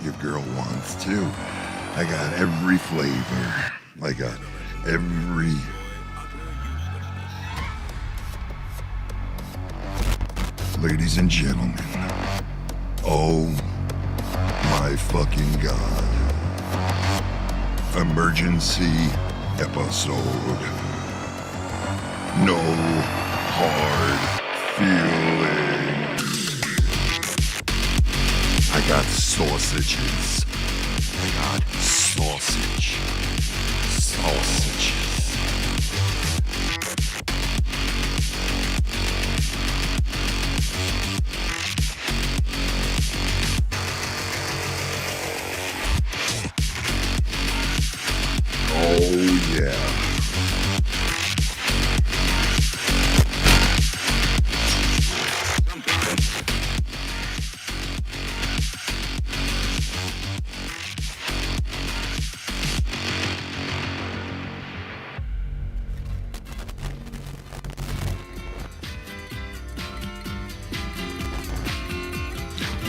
your girl wants too. I got every flavor. I got every... Ladies and gentlemen, oh my fucking God. Emergency episode. No hard feelings. I got sausages. I got sausage. Sausages. Oh yeah.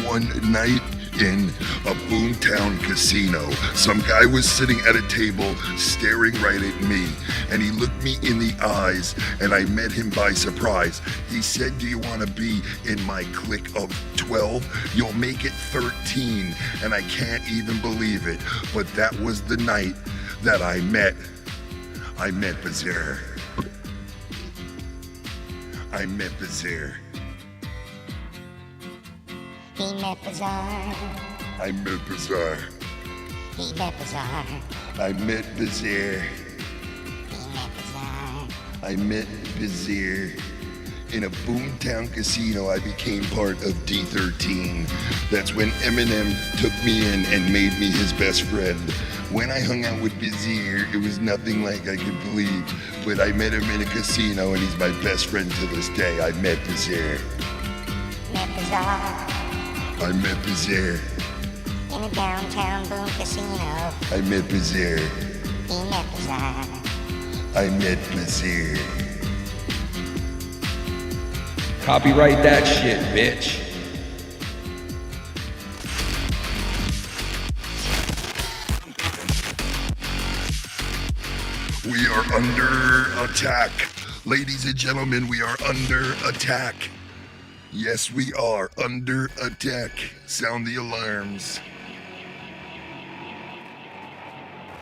One night in a boomtown casino, some guy was sitting at a table staring right at me, and he looked me in the eyes, and I met him by surprise. He said, "Do you want to be in my clique of 12? You'll make it 13." And I can't even believe it, but that was the night that I met Bazaar. I met Bazaar. He met Bazaar. I met Bazaar. He met Bazaar. I met Bazaar. He met Bazaar. I met Bazaar. In a boomtown casino, I became part of D13. That's when Eminem took me in and made me his best friend. When I hung out with Bazaar, it was nothing like I could believe. But I met him in a casino, and he's my best friend to this day. I met Bazaar. Met Bazaar. I met Bazaar. In a downtown boom casino. I met Bazaar. He met Bazaar. I met Bazaar. Copyright that shit, bitch. We are under attack. Ladies and gentlemen, we are under attack. Yes, we are under attack. Sound the alarms.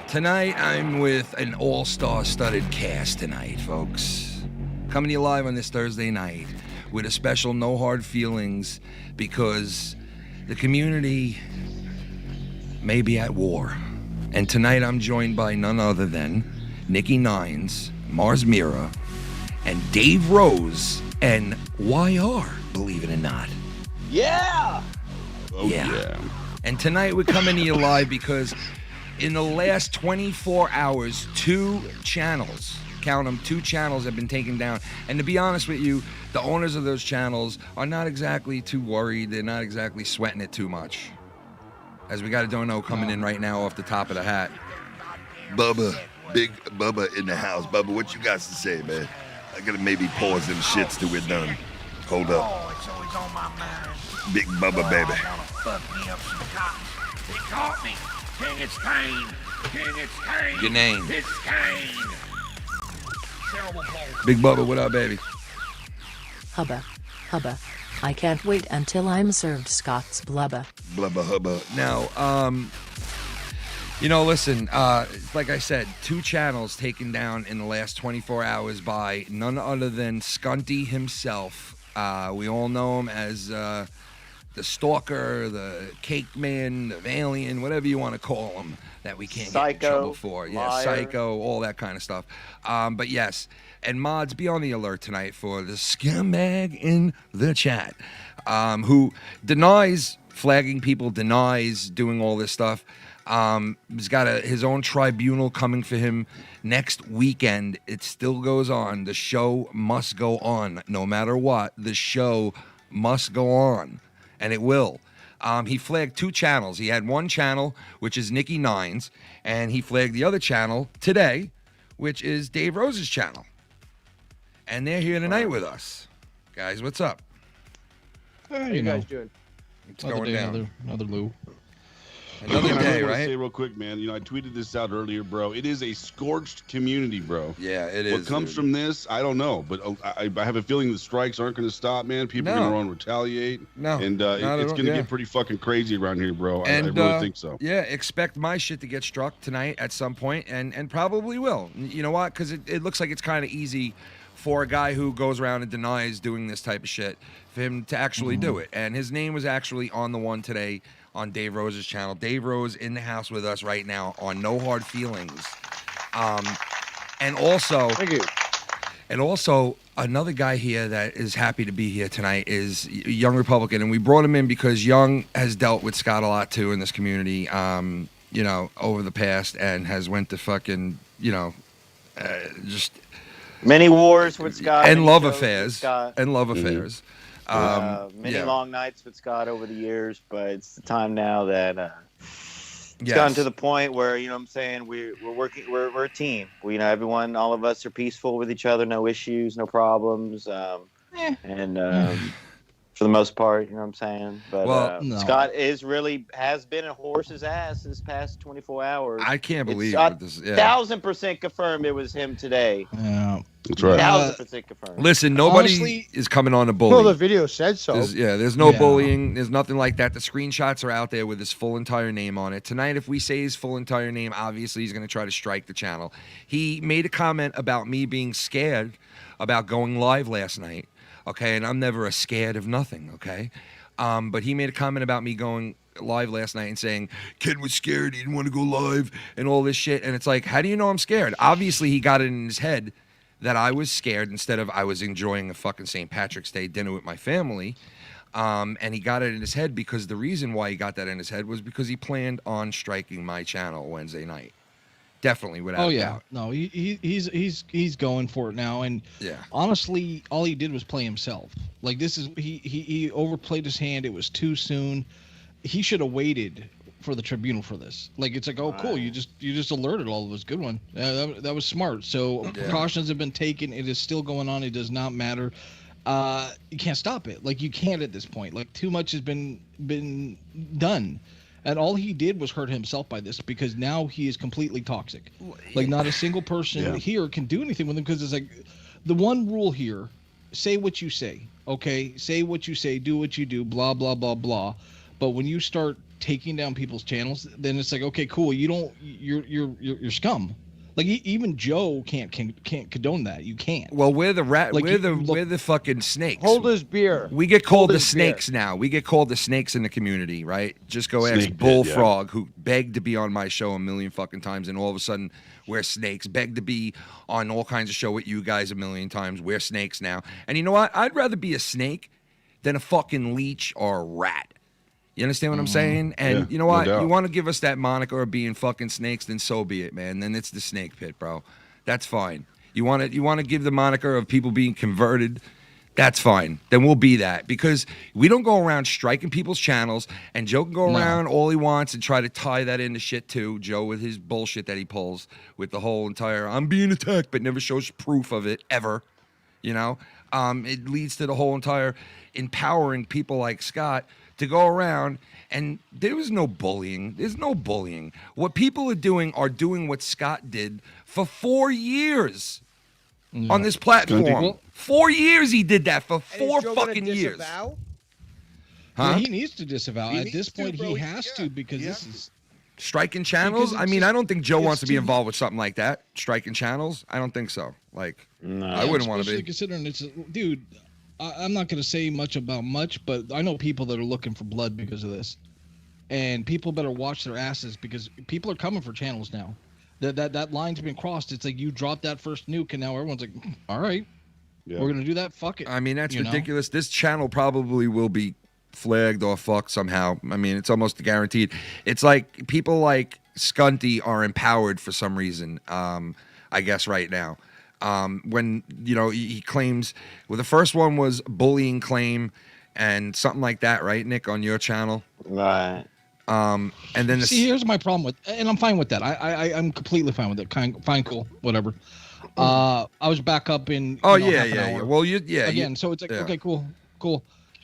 Tonight, I'm with an all-star studded cast tonight, folks. Coming to you live on this Thursday night with a special No Hard Feelings because the community may be at war. And tonight, I'm joined by none other than Nicky Nines, Marz Mira, and Dave Rose, and YR, believe it or not. Yeah! Oh, yeah. And tonight we're coming to you live because in the last 24 hours, 2 channels, count them, 2 channels have been taken down. And to be honest with you, the owners of those channels are not exactly too worried. They're not exactly sweating it too much. As we got a dono coming in right now off the top of the hat. Bubba, big Bubba in the house. Bubba, what you got to say, man? I gotta maybe pause them shits till we're done. Hold up. Oh, it's always on my mind. Big Bubba, baby. Fuck me up some cotton. They caught me. King, it's Kane. King, it's Kane. Your name. It's Kane. Terrible bowl. Big Bubba, what up, baby? Hubba. Hubba. I can't wait until I'm served Scott's blubba. Blubba hubba. Now, you know, listen, like I said, 2 channels taken down in the last 24 hours by none other than Scunty himself. We all know him as the stalker, the cake man, the alien, whatever you want to call him, that we can't get in trouble for. Yeah, liar. psycho, all that kind of stuff. But yes, and mods, be on the alert tonight for the scumbag in the chat, who denies flagging people, denies doing all this stuff. He's got his own tribunal coming for him next weekend. It still goes on. The show must go on. No matter what, the show must go on. And it will. He flagged 2 channels. He had one channel, which is Nicky Nines, and he flagged the other channel today, which is Dave Rose's channel. And they're here tonight with us. Guys, what's up? How you guys doing? It's going down. Another Lou. Another And I day, really want to right? say real quick, man. I tweeted this out earlier, bro. It is a scorched community, bro. Yeah, it is. What comes dude. from this, I don't know, but I have a feeling the strikes aren't going to stop, man. People are No. going to retaliate. No, and not at it's all, going to yeah. get pretty fucking crazy around here, bro. I And really think so. Yeah, expect my shit to get struck tonight at some point, and probably will. You know what? Because it looks like it's kind of easy for a guy who goes around and denies doing this type of shit for him to actually do it. And his name was actually on the one today on Dave Rose's channel. Dave Rose in the house with us right now on No Hard Feelings. And also, Thank you. and also another guy here that is happy to be here tonight is Young Republican, and we brought him in because Young has dealt with Scott a lot too in this community, over the past, and has went to fucking, just Many wars with Scott. and many love shows with affairs Scott. and love affairs. Many yeah. long nights with Scott over the years, but it's the time now that it's Yes. gotten to the point where, you know what I'm saying, we're working, we're a team. Everyone, all of us are peaceful with each other, no issues, no problems. And for the most part, you know what I'm saying? But Well, no. Scott has been a horse's ass this past 24 hours. I can't believe It's this. Yeah. 1,000% confirmed it was him today. Yeah. That's right. 1,000% confirmed. Listen, nobody Honestly- is coming on to Well, the bully. video said so. There's no Yeah. bullying. There's nothing like that. The screenshots are out there with his full entire name on it. Tonight, if we say his full entire name, obviously he's going to try to strike the channel. He made a comment about me being scared about going live last night. Okay, and I'm never a scared of nothing. Okay, but he made a comment about me going live last night and saying kid was scared, he didn't want to go live and all this shit. And it's like, how do you know I'm scared? Obviously, he got it in his head that I was scared instead of I was enjoying a fucking St. Patrick's Day dinner with my family. And he got it in his head because the reason why he got that in his head was because he planned on striking my channel Wednesday night. Definitely, without a doubt. No, he's going for it now, and Yeah. honestly, all he did was play himself. Like this is he overplayed his hand. It was too soon. He should have waited for the tribunal for this. Like it's like, oh cool, you just alerted all of us. Good one. That was smart. So precautions have been taken. It is still going on. It does not matter. You can't stop it. Like you can't at this point. Like too much has been done. And all he did was hurt himself by this because now he is completely toxic. Like not a single person here can do anything with him because it's like the one rule here, say what you say, okay? Say what you say, do what you do, blah, blah, blah, blah. But when you start taking down people's channels, then it's like, okay, cool, you're scum. Like even Joe can't condone that. You can't. Well, we're the Like, we're the fucking snakes. Hold his beer. We get called Hold the his beer. snakes now. We get called the snakes in the community, right? Just go ask Snake pit, Bullfrog, who begged to be on my show a million fucking times, and all of a sudden we're snakes. Begged to be on all kinds of show with you guys a million times. We're snakes now. And you know what? I'd rather be a snake than a fucking leech or a rat. You understand what I'm saying? And Yeah, you know no what? doubt. You want to give us that moniker of being fucking snakes, then so be it, man. Then it's the snake pit, bro. That's fine. You want to give the moniker of people being converted? That's fine. Then we'll be that because we don't go around striking people's channels, and Joe can go around all he wants and try to tie that into shit too. Joe with his bullshit that he pulls with the whole entire I'm being attacked, but never shows proof of it ever. You know, it leads to the whole entire empowering people like Scott to go around, and there was no bullying. There's no bullying. What people are doing what Scott did for 4 years on this platform. Well- 4 years he did that for And is 4 Joe gonna fucking years. disavow? Yeah, Huh? he needs to disavow. He At needs this to, point, bro. he has to because He this has is. Striking channels? Because I it's mean, just- I don't think Joe it's wants to be too- involved with something like that. Striking channels? I don't think so. Like, No. I wouldn't want to Especially be. considering it's, dude. I'm not going to say much about much, but I know people that are looking for blood because of this, and people better watch their asses because people are coming for channels now. That line's been crossed. It's like you drop that first nuke, and now everyone's like, all right, Yeah. we're gonna do that. Fuck it. I mean, that's You know? ridiculous. This channel probably will be flagged or fucked somehow. I mean, it's almost guaranteed. It's like people like Scunty are empowered for some reason, I guess, right now. When, he claims, well, the first one was bullying claim and something like that, right, Nick, on your channel? Right. And then the See, here's my problem with, and I'm fine with that. I'm completely fine with it. Fine, cool, whatever. I was back up in. Oh, half an yeah. hour. Well, Again, so it's like, yeah. okay, cool.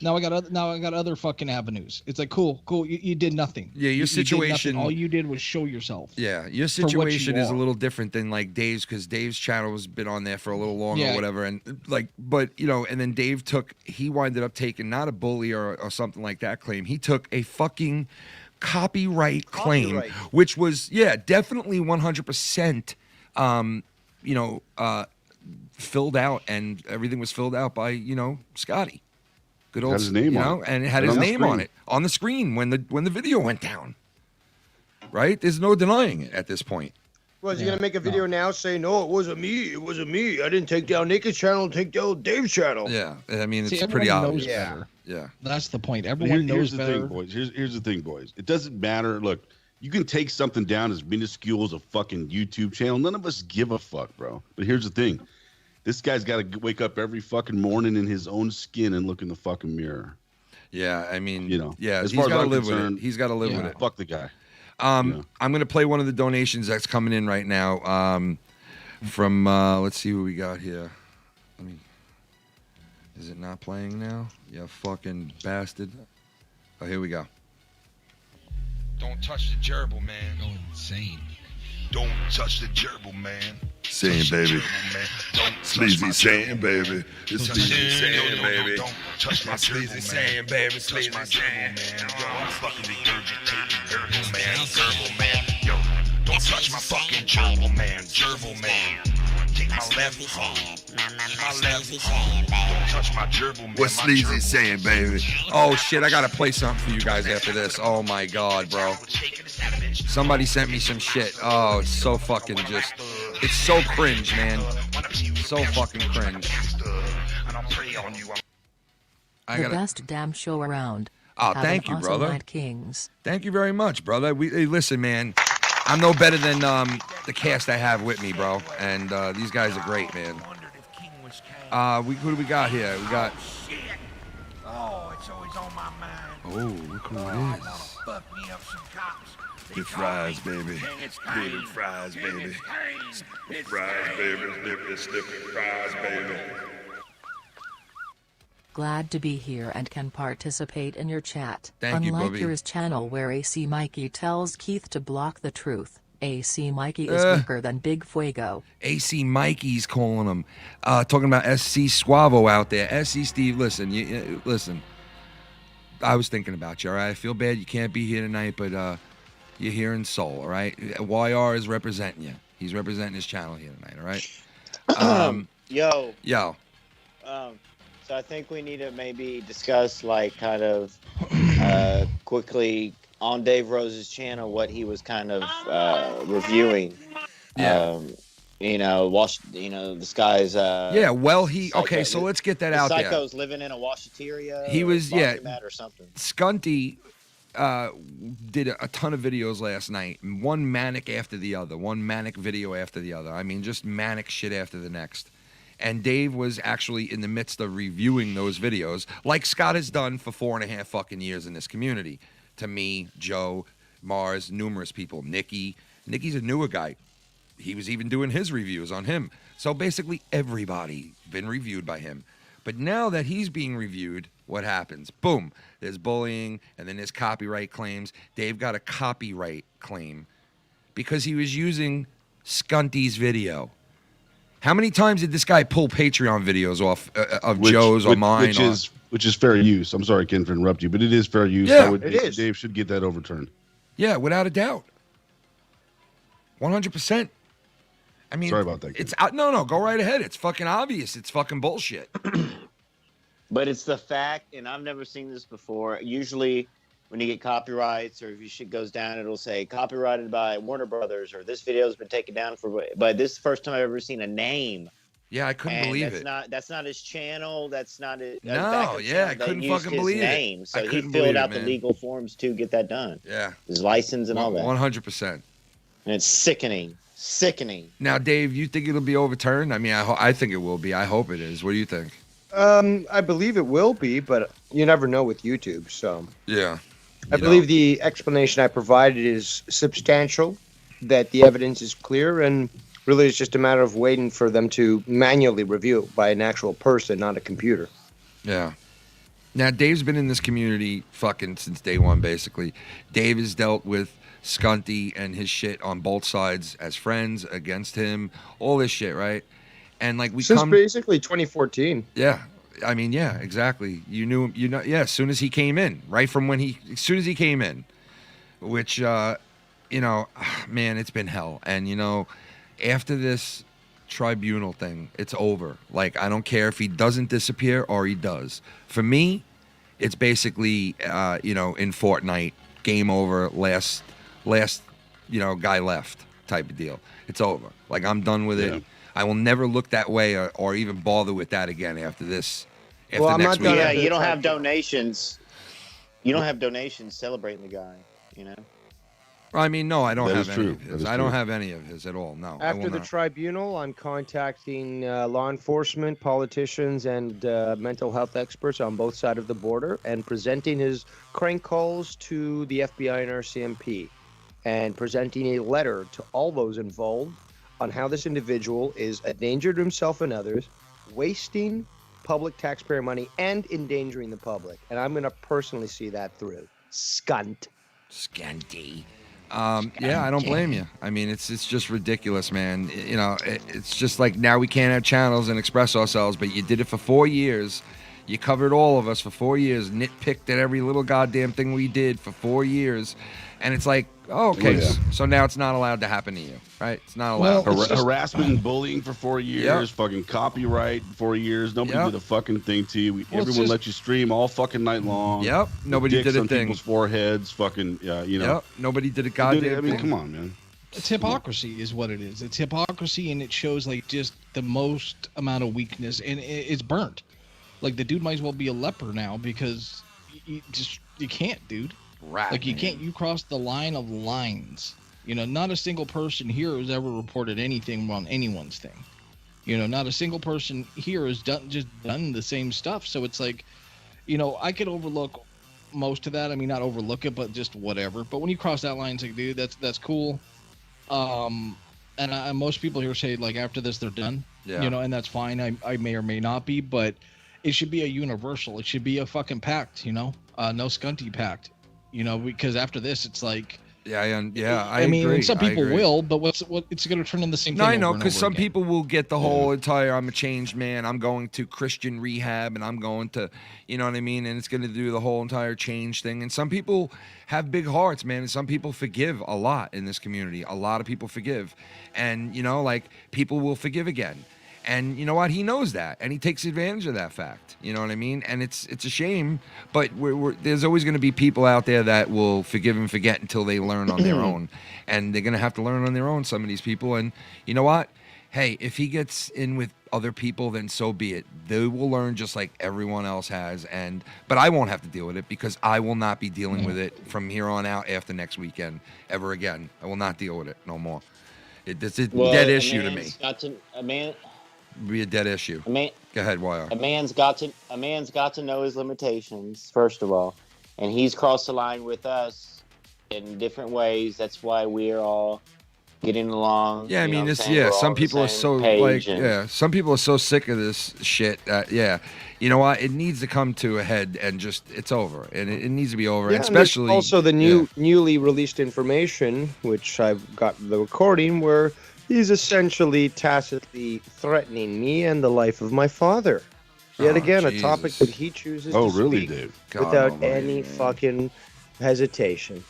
Now I got other fucking avenues. It's like cool. You did nothing. Yeah, your You did situation. nothing. All you did was show yourself. Yeah, your for what you situation is a are. little different than like Dave's, because Dave's channel has been on there for a little longer Yeah. or whatever, and like, but you know, and then Dave he winded up taking not a bully or something like that claim. He took a fucking copyright claim, which was definitely 100%, filled out, and everything was filled out by Scotty. Good old, Had his name on it. and it had his name on it on the screen when the video went down. Right? There's no denying it at this point. Was he gonna make a video now saying, "No, it wasn't me. It wasn't me. I didn't take down Nicky's channel. Take down Dave's channel." Yeah, I mean it's See, pretty everyone obvious. knows better. Yeah, That's the point. But Everyone knows here's the better. thing, boys. Here's the thing, boys. It doesn't matter. Look, you can take something down as minuscule as a fucking YouTube channel. None of us give a fuck, bro. But here's the thing. This guy's got to wake up every fucking morning in his own skin and look in the fucking mirror. Yeah, I mean, as he's far as got to I'm live with concerned, it. He's got to live with it. Fuck the guy. I'm gonna play one of the donations that's coming in right now. From let's see who we got here. Is it not playing now? You fucking bastard. Oh, here we go. Don't touch the gerbil, man. Go insane. Don't touch the gerbil, man. Saying, baby. Sleazy saying, baby. It's sleazy saying, baby. Don't touch my sleazy saying, baby. Sleazy saying, man. Yo, I'm fucking regurgitating gerbil, man. Gerbil, man. Yo, don't touch my fucking gerbil, man. Gerbil, man. Take my left hand. My left hand. Don't touch my gerbil, man. What's sleazy saying, baby? Oh shit! I gotta play something for you guys after this. Oh my god, bro. Somebody sent me some shit. Oh, it's so fucking it's so cringe, man. So fucking cringe. The best damn show around. Oh, Have thank an you, awesome brother. night, Kings. Thank you very much, brother. Hey, listen, man. I'm no better than the cast I have with me, bro. And these guys are great, man. Who do we got here? We got. Oh, it's always on my mind. Oh, look who it is. Fuck me up some cops. Good fries, baby. Good fries, baby. Fries, baby. Snipping fries, baby. Glad to be here and can participate in your chat. Thank you, Unlike Bubby. yours channel where AC Mikey tells Keith to block the truth, AC Mikey is weaker than Big Fuego. AC Mikey's calling him. Talking about SC Suavo out there. SC Steve, listen. Listen. I was thinking about you, all right? I feel bad you can't be here tonight, but you're here in soul, all right? YR is representing you. He's representing his channel here tonight, all right? Yo. Yo. So I think we need to maybe discuss, like, kind of quickly on Dave Rose's channel what he was kind of reviewing. Yeah. This guy's. Okay, so let's get that out there. Psycho's living in a washateria. He was, or something. Skunty did a ton of videos last night, one manic after the other, one manic video after the other. I mean, just manic shit after the next. And Dave was actually in the midst of reviewing those videos, like Scott has done for 4.5 fucking years in this community. To me, Joe, Marz, numerous people. Nicky. Nicky's a newer guy. He was even doing his reviews on him. So basically everybody been reviewed by him. But now that he's being reviewed, what happens? Boom. There's bullying, and then there's copyright claims. Dave got a copyright claim because he was using Skunty's video. How many times did this guy pull Patreon videos off of Joe's or mine? Which is fair use. I'm sorry, Ken, for interrupt you, but it is fair use. Yeah, it is. Dave should get that overturned. Yeah, without a doubt. 100%. I mean, Sorry about that, kid. It's no, go right ahead. It's fucking obvious. It's fucking bullshit. But it's the fact, and I've never seen this before. Usually, when you get copyrights or if your shit goes down, it'll say copyrighted by Warner Brothers or this video has been taken down for. But this is the first time I've ever seen a name. Yeah, I couldn't believe it. That's not his channel. That's not it. No, yeah, I couldn't fucking believe it. Name. So I he couldn't filled believe out it, the man. legal forms to get that done. Yeah, his license and all that. 100%. And it's sickening. Sickening. Now, Dave, you think it'll be overturned? I mean, I think it will be. I hope it is. What do you think? I believe it will be, but you never know with YouTube. So Yeah. I believe the explanation I provided is substantial, that the evidence is clear, and really it's just a matter of waiting for them to manually review it by an actual person, not a computer. Yeah. Now, Dave's been in this community fucking since day one, basically. Dave has dealt with Scunty and his shit on both sides as friends, against him, all this shit, right? And like Since basically 2014. Yeah. I mean, yeah, exactly. You knew him, yeah, as soon as he came in, right from as soon as he came in, which, man, it's been hell. And, after this tribunal thing, it's over. Like, I don't care if he doesn't disappear or he does. For me, it's basically, in Fortnite, game over, last, guy left type of deal. It's over. Like, I'm done with it. I will never look that way or even bother with that again after this. After next week. Yeah, you don't have donations. You don't have donations celebrating the guy, I mean, no, I don't That have is any true. of That his. is I don't true. have any of his at all. No. I After will the not. tribunal, I'm contacting law enforcement, politicians, and mental health experts on both sides of the border and presenting his crank calls to the FBI and RCMP and presenting a letter to all those involved on how this individual is a danger to himself and others, wasting public taxpayer money and endangering the public. And I'm going to personally see that through. Scunt. Scanty. Yeah, I don't blame you. I mean, it's just ridiculous, man. It's just like now we can't have channels and express ourselves, but you did it for 4 years. You covered all of us for 4 years, nitpicked at every little goddamn thing we did for 4 years. And it's like, oh, okay, Yeah. so now it's not allowed to happen to you, right? It's not allowed. Well, Harassment and bullying for 4 years. Yep. Fucking copyright 4 years. Nobody Yep. did a fucking thing to you. Well, it's Everyone just- let you stream all fucking night long. Yep, nobody Dicks did a on thing. people's foreheads. Fucking, Yep, nobody did a Dude, goddamn I mean, thing. come on, man. It's hypocrisy is what it is. It's hypocrisy, and it shows like just the most amount of weakness, and it's burnt. Like the dude might as well be a leper now because you can't, dude. Rat, Like you man. can't. You cross the line of lines. Not a single person here has ever reported anything on anyone's thing. Not a single person here has done the same stuff. So it's like, I could overlook most of that. I mean, not overlook it, but just whatever. But when you cross that line, it's like, dude, that's cool. And most people here say like after this they're done. Yeah. And that's fine. I may or may not be, but it should be a universal. It should be a fucking pact. No Scunty pact. Because after this, it's like. I mean, agree. some I people agree. will, but what it's going to turn into the same No, thing. I know, over and because over some again. people will get the whole entire I'm a changed man, I'm going to Christian rehab, and I'm going to, you know what I mean? And it's going to do the whole entire change thing. And some people have big hearts, man, and some people forgive a lot in this community. A lot of people forgive. And, people will forgive again. And you know what? He knows that, and he takes advantage of that fact. You know what I mean? And it's a shame, but there's always going to be people out there that will forgive and forget until they learn on their own, and they're going to have to learn on their own. Some of these people, and you know what? Hey, if he gets in with other people, then so be it. They will learn just like everyone else has, but I won't have to deal with it because I will not be dealing with it from here on out after next weekend ever again. I will not deal with it no more. It's a dead issue to me. Be a dead issue. Go ahead, YR. A man's got to know his limitations first of all, and he's crossed the line with us in different ways. That's why we're all getting along. Yeah, I you know mean, what I'm it's saying? We're all some on the people are same so page some people are so sick of this shit that you know what? It needs to come to a head and just it's over, and it needs to be over. Yeah, and and there's especially also the newly released information, which I've got the recording, where he's essentially tacitly threatening me and the life of my father. Yet again, a topic that he chooses to really, speak Dave? without any fucking hesitation.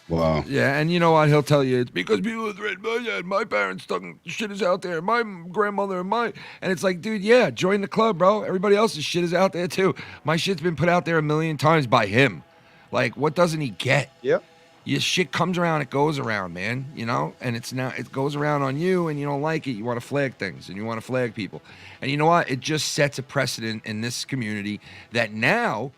Wow. Yeah, and you know what? He'll tell you it's because people are threatened. My dad, my parents, shit is out there. My grandmother, and it's like, dude, yeah, join the club, bro. Everybody else's shit is out there too. My shit's been put out there 1,000,000 times by him. Like, what doesn't he get? Yep. Your shit comes around, it goes around, man. And it goes around on you, and you don't like it. You want to flag things, and you want to flag people. And you know what? It just sets a precedent in this community that now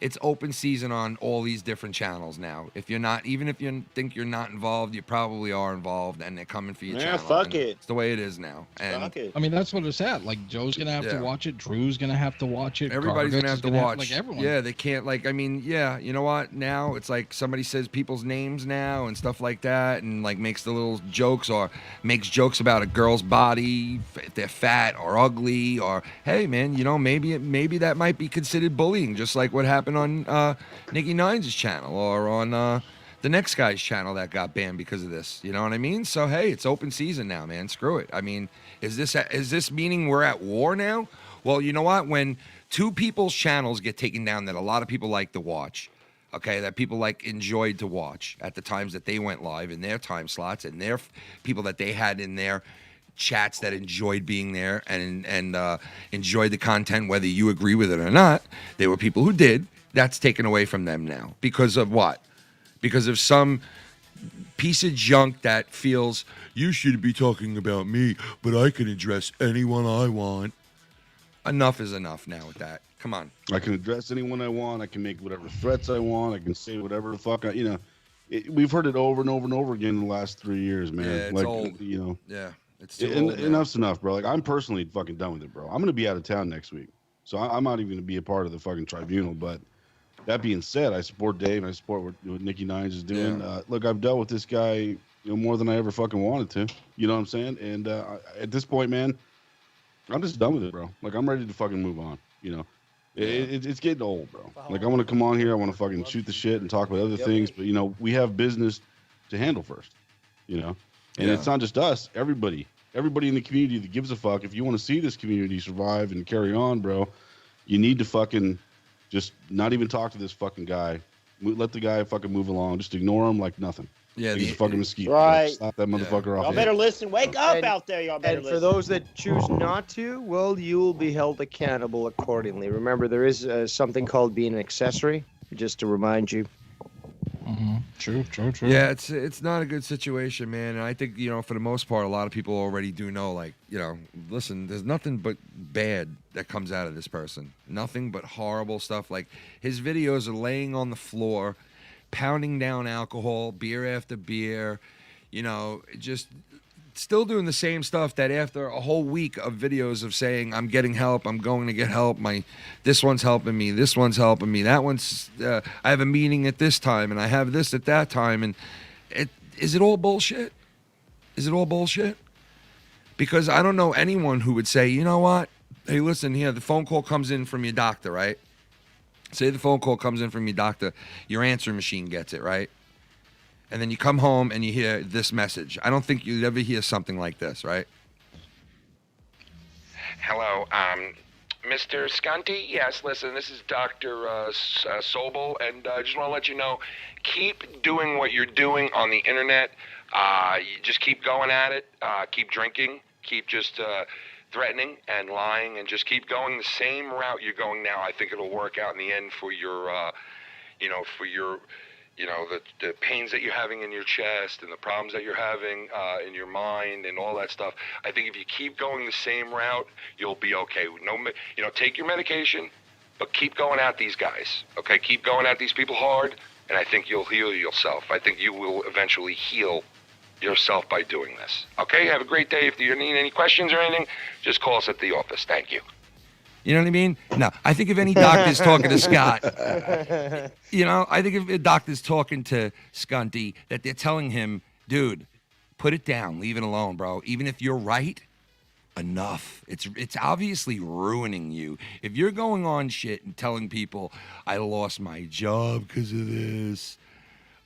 it's open season on all these different channels now. If you're not, even if you think you're not involved, you probably are involved, and they're coming for your channel. Fuck and it. It's the way it is now. And Fuck it. I mean, that's what it's at. Like, Joe's gonna have to watch it. Drew's gonna have to watch it. everybody's Gargut's gonna have is to watch. like everyone. Yeah, they can't. Like, I mean, yeah, you know what? Now it's like somebody says people's names now and stuff like that, and like makes the little jokes or makes jokes about a girl's body, if they're fat or ugly, or hey, man, you know, maybe that might be considered bullying, just like what happened on Nicky Nines' channel or on the next guy's channel that got banned because of this. You know what I mean? So hey, it's open season now, man. Screw it. I mean, is this meaning we're at war now? Well, you know what? When two people's channels get taken down that a lot of people like to watch, okay, that people like enjoyed to watch at the times that they went live in their time slots, and their people that they had in their chats that enjoyed being there and enjoyed the content, whether you agree with it or not, there were people who did. That's taken away from them now. Because of what? Because of some piece of junk that feels, you should be talking about me, but I can address anyone I want. Enough is enough now with that. Come on. I can address anyone I want. I can make whatever threats I want. I can say whatever the fuck we've heard it over and over and over again in the last 3 years, man. Yeah, it's like, old. you know. Yeah, it's too old now. Enough's enough, bro. Like, I'm personally fucking done with it, bro. I'm going to be out of town next week. So I'm not even going to be a part of the fucking tribunal. But that being said, I support Dave. I support what Nicky Nines is doing. Yeah. Look, I've dealt with this guy more than I ever fucking wanted to. You know what I'm saying? And at this point, man, I'm just done with it, bro. Like, I'm ready to fucking move on, you know? It's getting old, bro. Like, I want to come on here. I want to fucking shoot the shit and talk about other things. But, you know, we have business to handle first, you know? And it's not just us. Everybody in the community that gives a fuck. If you want to see this community survive and carry on, bro, you need to fucking just not even talk to this fucking guy. Let the guy fucking move along. Just ignore him like nothing. Yeah, he's a fucking mosquito. Right. Like, slap that motherfucker off. Y'all better listen. Wake up out there, y'all better And listen. for those that choose not to, well, you will be held accountable accordingly. Remember, there is something called being an accessory, just to remind you. Mm-hmm. True. Yeah, it's not a good situation, man. And I think, you know, for the most part, a lot of people already do know, like, you know, listen, there's nothing but bad that comes out of this person. Nothing but horrible stuff. Like, his videos are laying on the floor, pounding down alcohol, beer after beer, you know, just still doing the same stuff that after a whole week of videos of saying, I'm getting help, I'm going to get help, this one's helping me, this one's helping me, that one's, I have a meeting at this time, and I have this at that time, and is it all bullshit? Is it all bullshit? Because I don't know anyone who would say, you know what, hey, listen, here, the phone call comes in from your doctor, right? Say the phone call comes in from your doctor, your answer machine gets it, right? And then you come home and you hear this message. I don't think you'd ever hear something like this, right? Hello, Mr. Skunty? Yes, listen, this is Dr. Sobel, and I just want to let you know, keep doing what you're doing on the internet. You just keep going at it, keep drinking, keep just threatening and lying, and just keep going the same route you're going now. I think it'll work out in the end for your, the pains that you're having in your chest and the problems that you're having in your mind and all that stuff. I think if you keep going the same route, you'll be okay. Take your medication, but keep going at these guys, okay? Keep going at these people hard, and I think you'll heal yourself. I think you will eventually heal yourself by doing this. Okay, have a great day. If you need any questions or anything, just call us at the office. Thank you. You know what I mean? No, I think if any doctor's talking to Scott, I think if a doctor's talking to Skunty, that they're telling him, dude, put it down, leave it alone, bro. Even if you're right, enough. It's obviously ruining you. If you're going on shit and telling people, I lost my job because of this,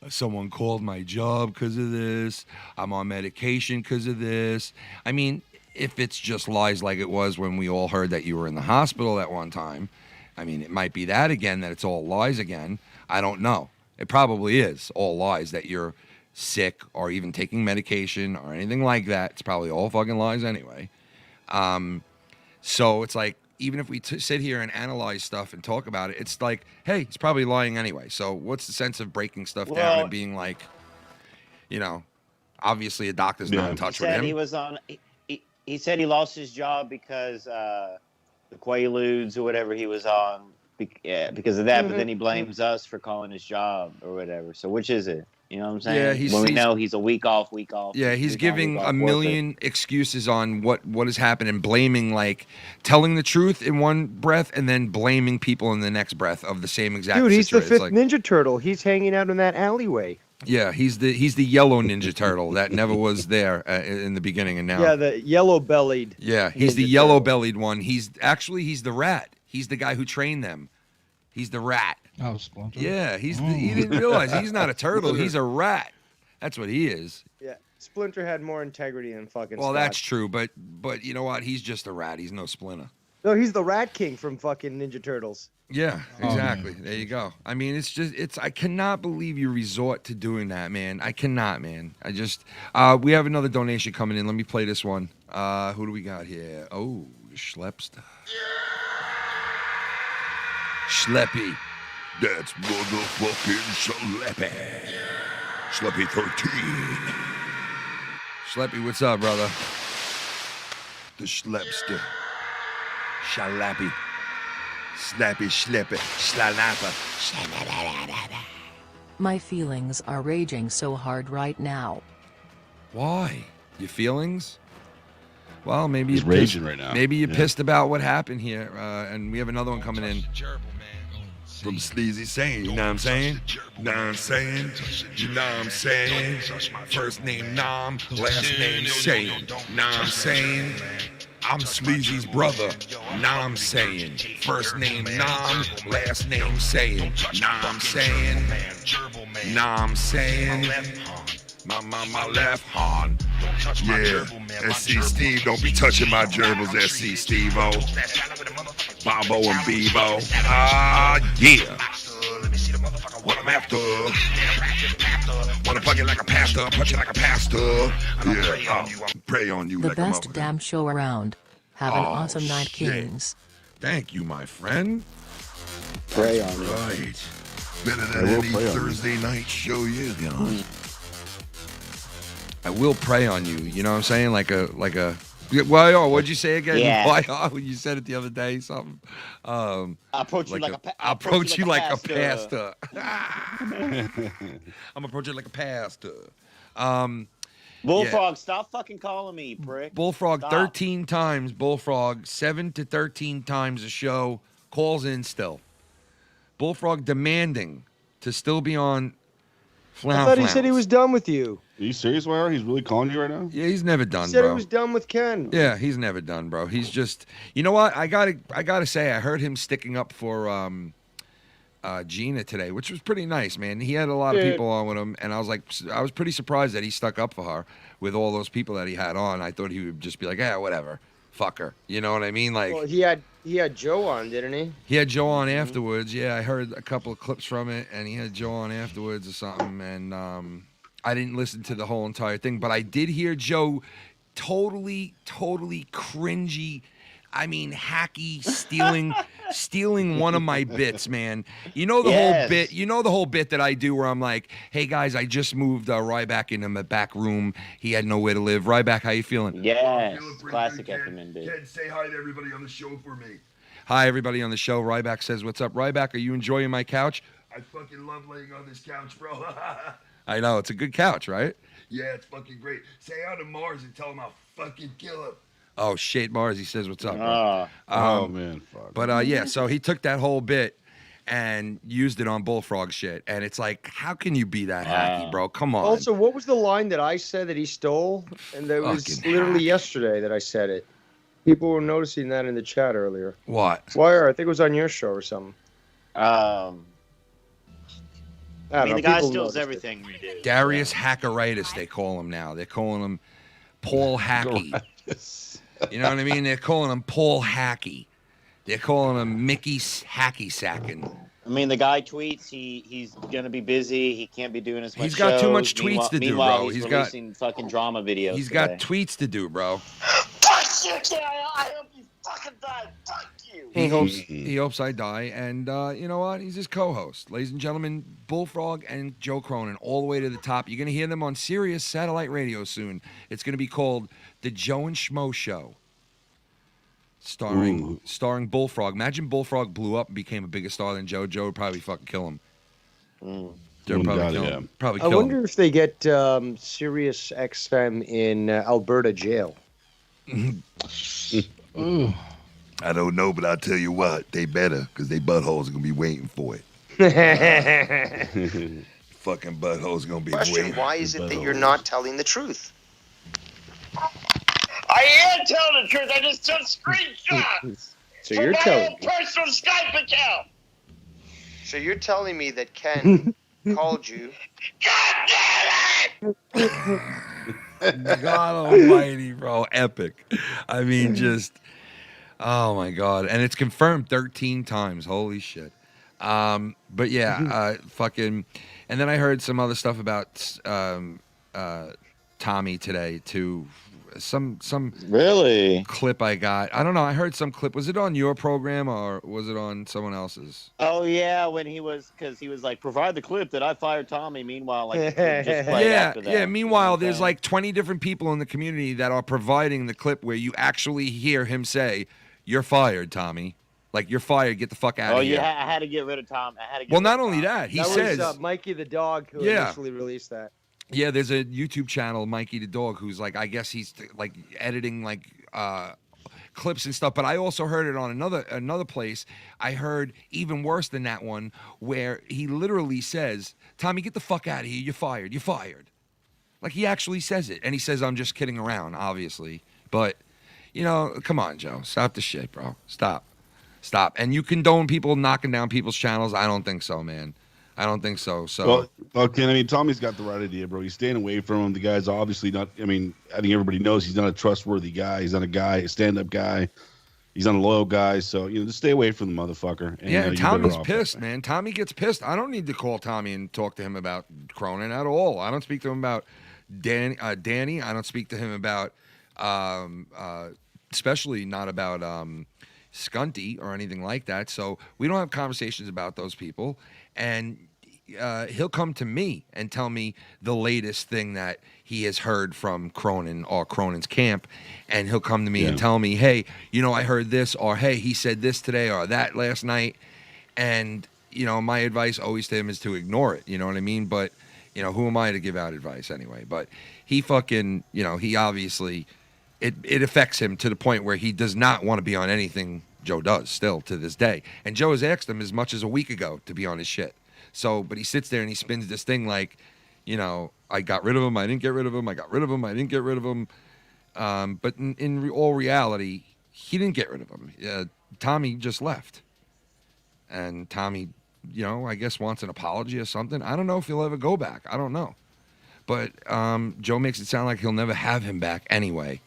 someone called my job because of this, I'm on medication because of this. I mean, if it's just lies like it was when we all heard that you were in the hospital at one time, I mean, it might be that again, that it's all lies again. I don't know. It probably is all lies, that you're sick or even taking medication or anything like that. It's probably all fucking lies anyway. So it's like, even if we sit here and analyze stuff and talk about it, it's like, hey, it's probably lying anyway. So what's the sense of breaking stuff down and being like, obviously a doctor's not in touch with him. He said he lost his job because the Quaaludes or whatever he was on because of that. But then he blames us for calling his job or whatever. So which is it? You know what I'm saying? Yeah, when we know he's a week off. Yeah, he's week giving on, a million excuses on what has happened and blaming, like, telling the truth in one breath and then blaming people in the next breath of the same exact Dude, he's the situation. fifth Ninja Turtle. He's hanging out in that alleyway. Yeah, he's the yellow Ninja Turtle that never was there in the beginning and now. Yeah, the yellow-bellied. Yeah, he's the yellow-bellied one. He's the rat. He's the guy who trained them. He's the rat. Oh, Splinter. Yeah, he didn't realize he's not a turtle. He's a rat. That's what he is. Yeah, Splinter had more integrity than fucking Well, Scott. that's true, but you know what? He's just a rat. He's no Splinter. No, he's the Rat King from fucking Ninja Turtles. Yeah, exactly. There you go. I mean, I cannot believe you resort to doing that, man. I cannot, man. We have another donation coming in. Let me play this one. Who do we got here? Oh, the Schlepster. Schleppy. That's motherfucking Schleppy. Schleppy 13. Schleppy, what's up, brother? The Schlepster. Shalappy. Slappy, schleppy, schlalappa. My feelings are raging so hard right now. Why? Your feelings? Well, maybe He's you're raging pissed, right now. Maybe you're Yeah. pissed about what happened here, and we have another one coming in. From Sleazy saying, you know what I'm saying? Know what I'm saying? You know what I'm saying? First name Nom, last name Shane. Know what I'm saying? I'm Sleazy's brother. Know what I'm saying? First name Nom, last name saying. Know what I'm saying? Know what I'm saying? My left hand. Yeah, SC Steve, don't be touching my gerbils, SC Steve-O. Bobo and Bebo. Yeah. What I'm after. Wanna fuck it like a pastor, punch it like a pastor. Yeah, pray on you The like a best motherfucker. damn show around. Have an Oh, awesome night, shit. Kings. Thank you, my friend. Pray on you. Right. Better I than will any pray on you. Thursday night show you got. I will pray on you. You know what I'm saying? Like a. Well, what'd you say again? Yeah. Why? When you said it the other day, something. I approach you like a I'll approach you like a pastor. pastor. I'm approaching like a pastor. Bullfrog, stop fucking calling me, prick. Bullfrog Stop. 13 times. Bullfrog 7 to 13 times a show. Calls in still. Bullfrog demanding to still be on. I thought he said he was done with you. Are you serious, Wire? He's really calling you right now? Yeah, he's never He done, said bro. he was done with Ken. Yeah, he's never done, bro. He's just, you know what? I gotta say, I heard him sticking up for Gina today, which was pretty nice, man. He had a lot of people on with him, and I was pretty surprised that he stuck up for her with all those people that he had on. I thought he would just be like, yeah, whatever, fuck her. You know what I mean? Like, Well, he had Joe on, didn't he? he had Joe on afterwards. Yeah, I heard a couple of clips from it, and he had Joe on afterwards or something, and I didn't listen to the whole entire thing, but I did hear Joe totally cringy. I mean, hacky, stealing one of my bits, man. You know the whole bit. You know the whole bit that I do where I'm like, "Hey guys, I just moved RyBak into my back room. He had nowhere to live. RyBak, how you feeling?" Yes, Feeling pretty classic good, FM bit. Ken, say hi to everybody on the show for me. Hi everybody on the show. RyBak says, "What's up, RyBak? Are you enjoying my couch?" I fucking love laying on this couch, bro. I know it's a good couch, right? Yeah, it's fucking great. Say hi to Marz and tell him I'll fucking kill him. Oh shit, Marz. He says, "What's up?" Bro? Oh man, fuck. But yeah, so he took that whole bit and used it on Bullfrog shit, and it's like, how can you be that hacky, bro? Come on. Also, what was the line that I said that he stole? And that was Fucking literally hack. yesterday that I said it. People were noticing that in the chat earlier. What? Wire, I think it was on your show or something. I mean, the guy people steals noticed it. everything we do. Darius Hackeritis, they call him now. They're calling him Paul Hacky. You know what I mean? They're calling him Paul Hacky. They're calling him Mickey Hacky Sackin. I mean, the guy tweets he's gonna be busy. He can't be doing as much. He's got too much shows. tweets to do, Meanwhile, bro. He's He's got- releasing fucking drama videos. He's today. got tweets to do, bro. Fuck you, Daryl. I hope you fucking die. Fuck you. He hopes I die, and you know what? He's his co-host. Ladies and gentlemen, Bullfrog and Joe Cronin, all the way to the top. You're going to hear them on Sirius Satellite Radio soon. It's going to be called The Joe and Schmo Show. starring Bullfrog. Imagine Bullfrog blew up and became a bigger star than Joe. Joe would probably fucking kill him. Joe would probably kill him. Probably I kill wonder him. if they get Sirius XM in Alberta jail. Ooh. I don't know, but I'll tell you what, they better, because they buttholes are going to be waiting for it. Fucking buttholes are going to be Question, waiting. why is it that you're not telling the truth? I am telling the truth. I just took screenshots So from you're my telling own personal Skype account. So you're telling me that Ken called you. God almighty, bro. Epic. I mean, just, oh my God. And it's confirmed 13 times. Holy shit. But yeah, fucking, and then I heard some other stuff about Tommy today too. Some Really? clip I got. I don't know. I heard some clip. Was it on your program or was it on someone else's? Oh yeah, when he was like, provide the clip that I fired Tommy. Meanwhile, like, the clip just played Yeah, after that. yeah. You know Meanwhile, what I'm there's saying? like 20 different people in the community that are providing the clip where you actually hear him say, "You're fired, Tommy." Like, you're fired. Get the fuck out Oh of here. yeah, I had to get rid of Tom. I had to get Well, rid not of only Tom. that, he that says, was Mikey the dog who Yeah. initially released that. yeah, there's a YouTube channel, Mikey the Dog, who's like, I guess he's like editing like clips and stuff. But I also heard it on another place. I heard even worse than that one, where he literally says, "Tommy, get the fuck out of here. You're fired. You're fired." Like, he actually says it, and he says, "I'm just kidding around," obviously. But you know, come on, Joe, stop the shit, bro. Stop. And you condone people knocking down people's channels? I don't think so, man. I don't think so. So Well, Ken, I mean, Tommy's got the right idea, bro. He's staying away from him. The guy's obviously not. I mean, I think everybody knows he's not a trustworthy guy. He's not a stand-up guy. He's not a loyal guy. So, you know, just stay away from the motherfucker. And, yeah, you better Tommy's off pissed, that way. man. Tommy gets pissed. I don't need to call Tommy and talk to him about Cronin at all. I don't speak to him about Danny. I don't speak to him about, especially not about Scunty or anything like that. So we don't have conversations about those people. And he'll come to me and tell me the latest thing that he has heard from Cronin or Cronin's camp. And he'll come to me and tell me, hey, you know, I heard this, or hey, he said this today or that last night. And, you know, my advice always to him is to ignore it. You know what I mean? But, you know, who am I to give out advice anyway? But he fucking, you know, he obviously, it affects him to the point where he does not want to be on anything Joe does still to this day. And Joe has asked him as much as a week ago to be on his shit. So, but he sits there and he spins this thing like, you know, I got rid of him, I didn't get rid of him, I got rid of him, I didn't get rid of him. But in all reality, he didn't get rid of him. Tommy just left. And Tommy, you know, I guess wants an apology or something. I don't know if he'll ever go back. I don't know. But Joe makes it sound like he'll never have him back anyway,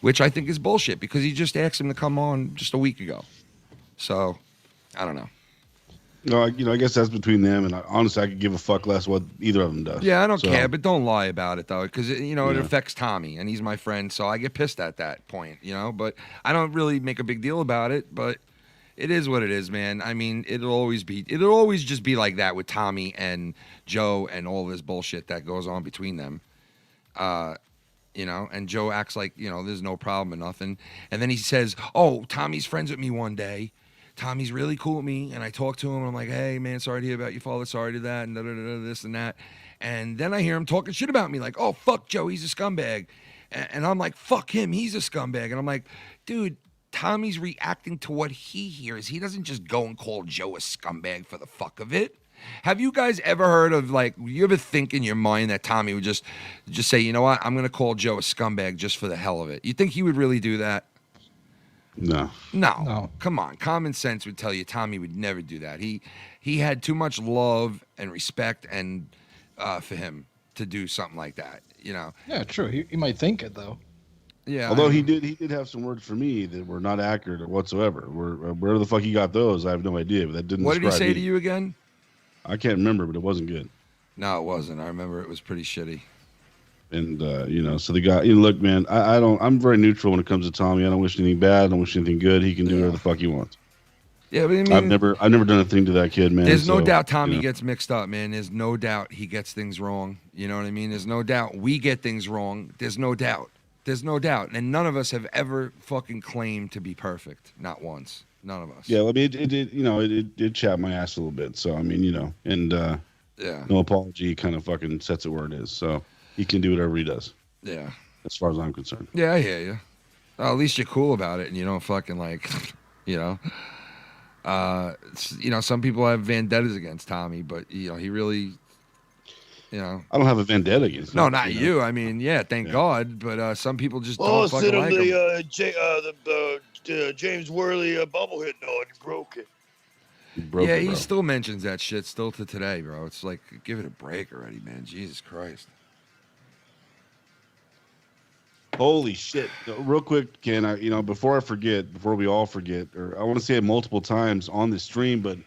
which I think is bullshit because he just asked him to come on just a week ago. So, I don't know. No, you know, I guess that's between them. And honestly, I could give a fuck less what either of them does. Yeah, I don't care, but don't lie about it, though, because, you know, it Yeah. affects Tommy, and he's my friend, so I get pissed at that point, you know? But I don't really make a big deal about it, but it is what it is, man. I mean, it'll always just be like that with Tommy and Joe and all this bullshit that goes on between them. You know, and Joe acts like, you know, there's no problem or nothing. And then he says, oh, Tommy's friends with me one day. Tommy's really cool with me. And I talk to him, and I'm like, hey, man, sorry to hear about your father. Sorry to that, and da-da-da-da, this and that. And then I hear him talking shit about me, like, oh, fuck Joe, he's a scumbag. And I'm like, fuck him, he's a scumbag. And I'm like, dude, Tommy's reacting to what he hears. He doesn't just go and call Joe a scumbag for the fuck of it. Have you guys ever heard of, like, you ever think in your mind that Tommy would just say, you know what, I'm going to call Joe a scumbag just for the hell of it? You think he would really do that? No. Come on. Common sense would tell you Tommy would never do that. He had too much love and respect and for him to do something like that, you know? Yeah, true. He might think it, though. Yeah. Although he did have some words for me that were not accurate or whatsoever. Where the fuck he got those, I have no idea. But that didn't. What did he describe say me. to you again? I can't remember, but it wasn't good. No, it wasn't. I remember it was pretty shitty. And you know, so the guy, you know, look, man, I'm very neutral when it comes to Tommy. I don't wish anything bad. I don't wish anything good. He can do whatever the fuck he wants. Yeah, but I mean, I've never done a thing to that kid, man. There's no so, doubt Tommy you know. gets mixed up, man. There's no doubt he gets things wrong. You know what I mean? There's no doubt we get things wrong. There's no doubt. There's no doubt. And none of us have ever fucking claimed to be perfect. Not once. None of us. Yeah, I mean, it did chat my ass a little bit. So, I mean, and yeah, no apology kind of fucking sets it where it is. So he can do whatever he does. Yeah. As far as I'm concerned. Yeah, I hear you. Well, at least you're cool about it and you don't fucking like, some people have vendettas against Tommy, but, he really, I don't have a vendetta against him. No, not you. I mean, thank God. But some people just don't fucking sit like on him. the James Worley bobblehead note. He broke it. He still mentions that shit still to today, bro. It's like, give it a break already, man. Jesus Christ. Holy shit. Real quick, Ken, before we all forget, or I want to say it multiple times on the stream, but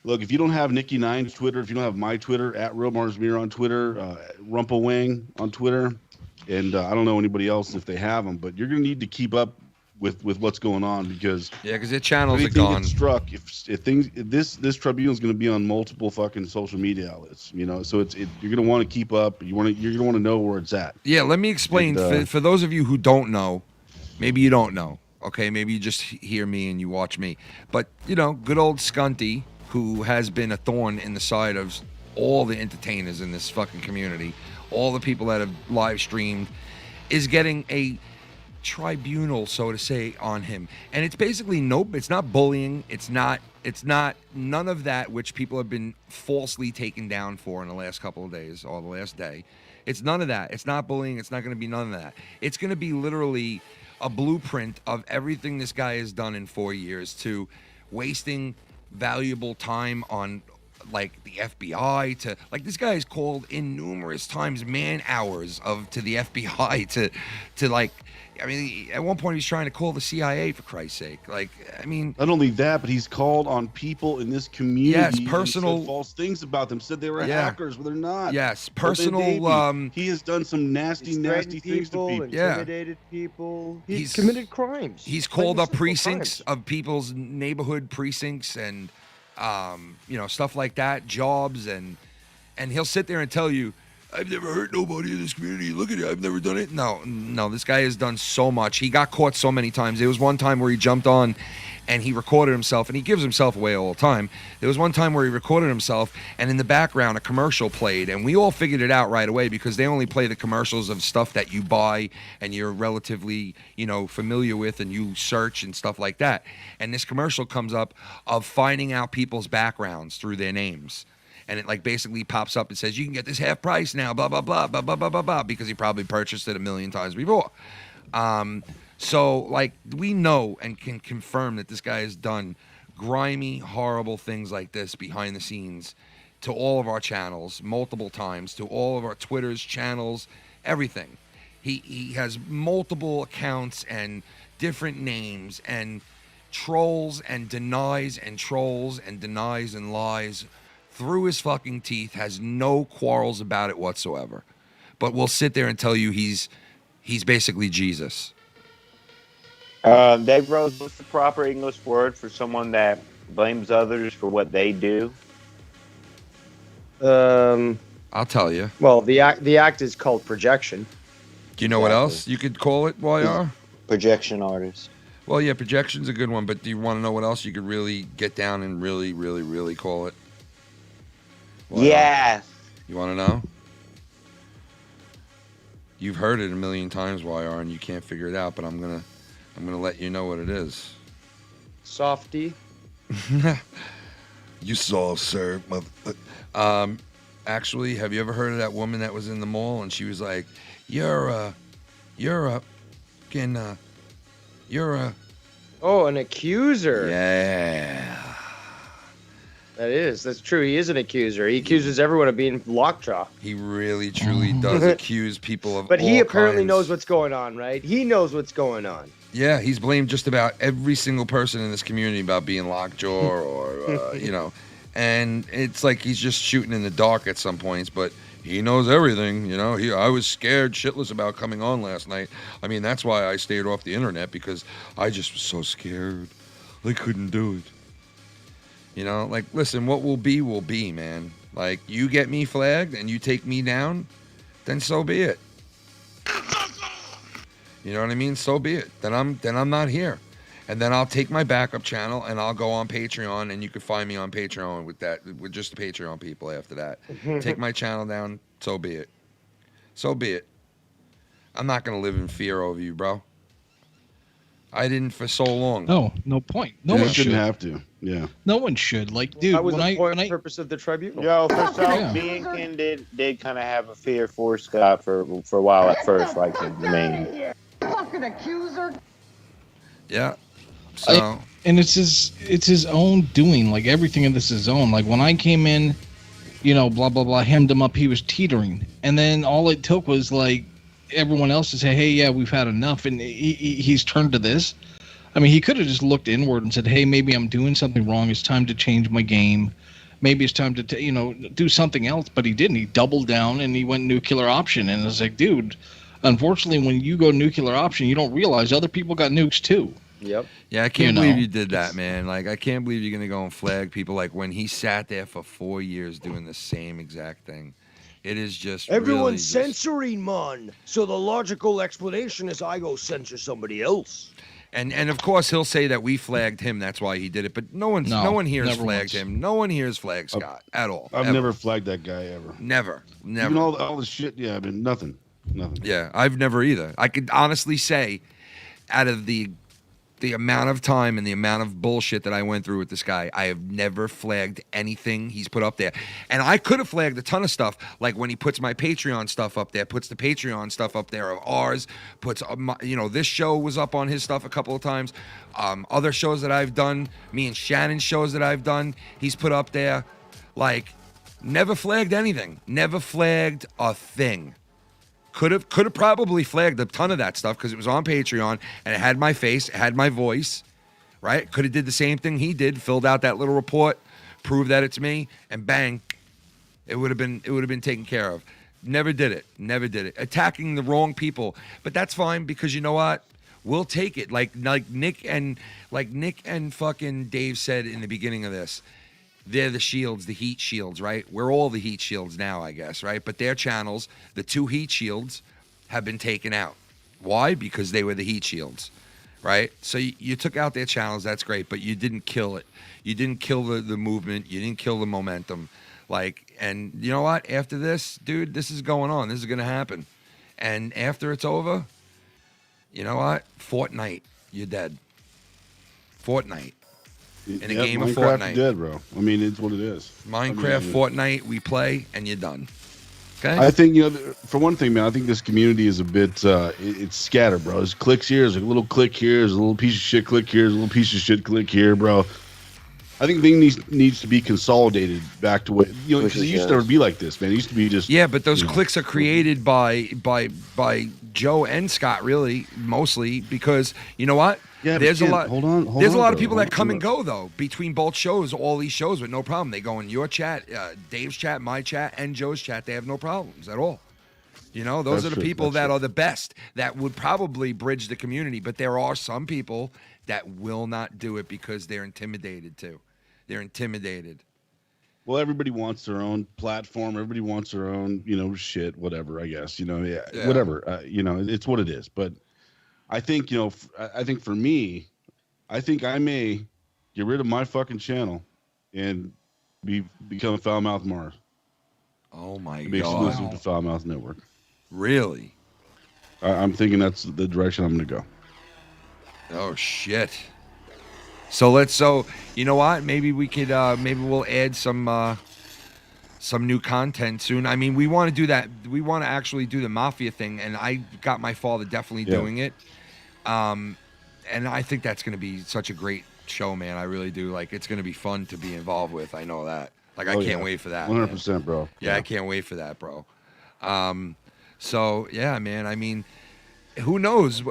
look, if you don't have Nicky Nine's Twitter, if you don't have my Twitter, at Real Marz Mira on Twitter, Rumpawang on Twitter, and I don't know anybody else if they have them, but you're going to need to keep up with what's going on because their channels are gone. Struck if things this tribunal is going to be on multiple fucking social media outlets, so you're going to want to keep up. You're going to want to know where it's at. Yeah, let me explain for those of you who don't know. Maybe you don't know. Okay, maybe you just hear me and you watch me. But good old Scunty, who has been a thorn in the side of all the entertainers in this fucking community, all the people that have live streamed, is getting a tribunal, so to say, on him. And it's basically it's not bullying, it's not none of that which people have been falsely taken down for in the last couple of days or the last day. It's none of that. It's not bullying, it's not going to be none of that. It's going to be literally a blueprint of everything this guy has done in 4 years, to wasting valuable time on like the FBI, to like this guy has called in numerous times man hours to the FBI to like, I mean, at one point he was trying to call the CIA, for Christ's sake. Like, I mean, not only that, but he's called on people in this community. Yes, personal said false things about them. Said they were hackers, but they're not. Yes, personal. He has done some nasty things to people. Intimidated people. He's committed crimes. He's called up precincts of people's neighborhood precincts and stuff like that, jobs, and he'll sit there and tell you, I've never hurt nobody in this community. Look at it. I've never done it. No, this guy has done so much. He got caught so many times. There was one time where he jumped on and he recorded himself, and he gives himself away all the time. There was one time where he recorded himself, and in the background, a commercial played, and we all figured it out right away because they only play the commercials of stuff that you buy and you're relatively, familiar with, and you search and stuff like that. And this commercial comes up of finding out people's backgrounds through their names. And it like basically pops up and says, you can get this half price now, blah, blah, blah, blah, blah, blah, blah, blah, because he probably purchased it 1,000,000 times before. So like we know and can confirm that this guy has done grimy, horrible things like this behind the scenes to all of our channels multiple times, to all of our Twitters, channels, everything. He has multiple accounts and different names and trolls and denies and trolls and denies and lies through his fucking teeth, has no quarrels about it whatsoever. But we'll sit there and tell you he's basically Jesus. Dave Rose, what's the proper English word for someone that blames others for what they do? I'll tell you. Well, the act is called projection. Do you know what else you could call it, YR? Projection artist. Well, yeah, projection's a good one, but do you want to know what else you could really get down and really, really, really call it? Yes. You want to know? You've heard it 1,000,000 times, YR, and you can't figure it out, but I'm gonna let you know what it is. Softy. You saw, sir. Actually, have you ever heard of that woman that was in the mall and she was like, you're a Oh, an accuser. Yeah. That's true. He is an accuser. He accuses everyone of being lockjaw. He really, truly does accuse people of But he all apparently kinds. knows what's going on, right? He knows what's going on. Yeah, he's blamed just about every single person in this community about being lockjaw or, and it's like he's just shooting in the dark at some points, but he knows everything, I was scared shitless about coming on last night. I mean, that's why I stayed off the internet, because I just was so scared. I couldn't do it. Like, listen, what will be, man. Like, you get me flagged and you take me down, then so be it. You know what I mean? So be it. Then I'm not here. And then I'll take my backup channel and I'll go on Patreon, and you can find me on Patreon with just the Patreon people after that. Take my channel down, so be it. So be it. I'm not going to live in fear over you, bro. I didn't for so long. No point. No one shouldn't have to. Yeah. No one should. Like, dude, That was the purpose of the tribunal. Yo, for some, me and Ken did kind of have a fear for Scott for a while at first, like the main. Fucking accuser. Yeah. So. And it's his own doing. Like, everything in this is his own. Like, when I came in, you know, blah blah blah, hemmed him up. He was teetering, and then all it took was like everyone else to say, "Hey, yeah, we've had enough," and he's turned to this. I mean, he could have just looked inward and said, "Hey, maybe I'm doing something wrong. It's time to change my game. Maybe it's time to do something else." But he didn't. He doubled down and he went nuclear option. And it's like, dude, unfortunately, when you go nuclear option, you don't realize other people got nukes too. Yep. Yeah, I can't believe you did that, man. Like, I can't believe you're going to go and flag people. Like, when he sat there for 4 years doing the same exact thing. It is just Everyone's really censoring, man. So the logical explanation is I go censor somebody else. And of course he'll say that we flagged him. That's why he did it. But no one here has flagged him. No one here has flagged Scott at all. I've never flagged that guy ever. Never. Even all the shit. Yeah, I mean nothing. Yeah, I've never either. I could honestly say, out of the amount of time and the amount of bullshit that I went through with this guy, I have never flagged anything he's put up there. And I could have flagged a ton of stuff, like when he puts my Patreon stuff up there, puts the Patreon stuff up there of ours, puts, this show was up on his stuff a couple of times. Other shows that I've done, me and Shannon's shows that I've done, he's put up there. Like, never flagged anything. Never flagged a thing. Could have probably flagged a ton of that stuff because it was on Patreon and it had my face, it had my voice, right? Could have did the same thing he did, filled out that little report, proved that it's me, and bang, it would have been taken care of. Never did it. Attacking the wrong people, but that's fine because you know what? We'll take it. Like Nick and fucking Dave said in the beginning of this. They're the shields, the heat shields, right? We're all the heat shields now, I guess, right? But their channels, the two heat shields, have been taken out. Why? Because they were the heat shields, right? So you took out their channels, that's great, but you didn't kill it. You didn't kill the movement. You didn't kill the momentum. Like, and you know what? After this, dude, this is going on. This is going to happen. And after it's over, you know what? Fortnite, you're dead. Fortnite. In a game of Fortnite. Dead, bro. I mean, it's what it is. Minecraft, Fortnite, we play, and you're done. Okay. I think for one thing, man. I think this community is a bit. It's scattered, bro. There's clicks here. There's a little click here. There's a little piece of shit click here. There's a little piece of shit click here, bro. I think things needs to be consolidated back to what because it used to never be like this, man. It used to be just. Yeah, but those clicks are created by Joe and Scott, really, mostly because you know what. Yeah, there's a lot. Hold on. There's a lot of people that come and go though between both shows, all these shows with no problem. They go in your chat, Dave's chat, my chat, and Joe's chat. They have no problems at all. You know, those are the people that are the best that would probably bridge the community. But there are some people that will not do it because they're intimidated too. They're intimidated. Well, everybody wants their own platform. Everybody wants their own, shit, whatever. I guess, whatever. It's what it is. But. I think, I think for me, I think I may get rid of my fucking channel and become a foul-mouthed Marz. Oh, my God. Be exclusive to Foul-Mouth Network. Really? I'm thinking that's the direction I'm going to go. Oh, shit. So you know what? Maybe we could, maybe we'll add some new content soon. I mean, we want to do that. We want to actually do the Mafia thing, and I got my father definitely doing it. And I think that's going to be such a great show, man. I really do. Like, it's going to be fun to be involved with. I know that. Like, I can't wait for that. 100%, bro. Yeah, I can't wait for that, bro. So, yeah, man. I mean, who knows?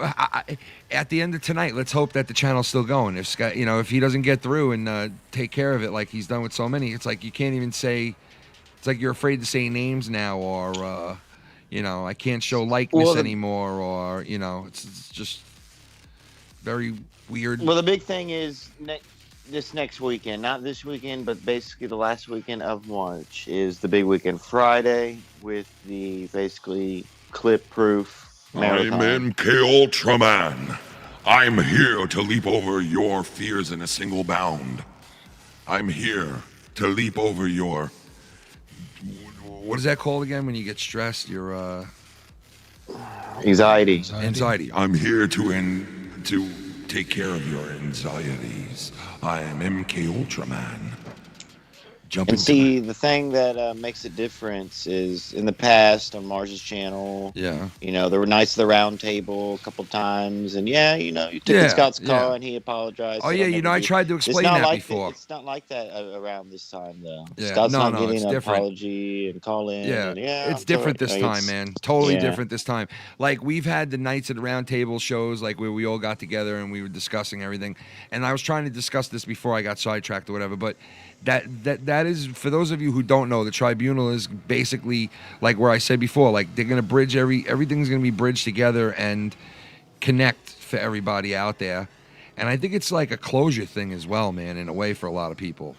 At the end of tonight, let's hope that the channel's still going. If Scott, if he doesn't get through and take care of it like he's done with so many, it's like you can't even say. It's like you're afraid to say names now, or I can't show likeness anymore, or it's just very weird. Well, the big thing is this next weekend, not this weekend, but basically the last weekend of March is the big weekend. Friday with the basically clip-proof I'm Maritime. MK Ultraman. I'm here to leap over your fears in a single bound. I'm here to leap over your... What is that called again when you get stressed? Your Anxiety. anxiety. I'm here to take care of your anxieties. I am MK Ultraman. And see, the thing that makes a difference is in the past on Marz's channel, Yeah. you know, there were Knights of the Round Table a couple times, and yeah, you know, you took in Scott's car and he apologized. Oh said, yeah, "I'll you never know, I do-" tried to It's explain not that like before. It's not like that around this time, though. Yeah. Scott's No, not no, getting it's an different. apology and call in. Yeah, and, it's I'm different sorry. this Like, time, it's- man. Totally yeah. different this time. Like we've had the Knights at the Round Table shows, like where we all got together and we were discussing everything. And I was trying to discuss this before I got sidetracked or whatever. But that is, for those of you who don't know, the tribunal is basically like where I said before, like they're gonna bridge everything's gonna be bridged together and connect for everybody out there. And I think it's like a closure thing as well, man, in a way for a lot of people.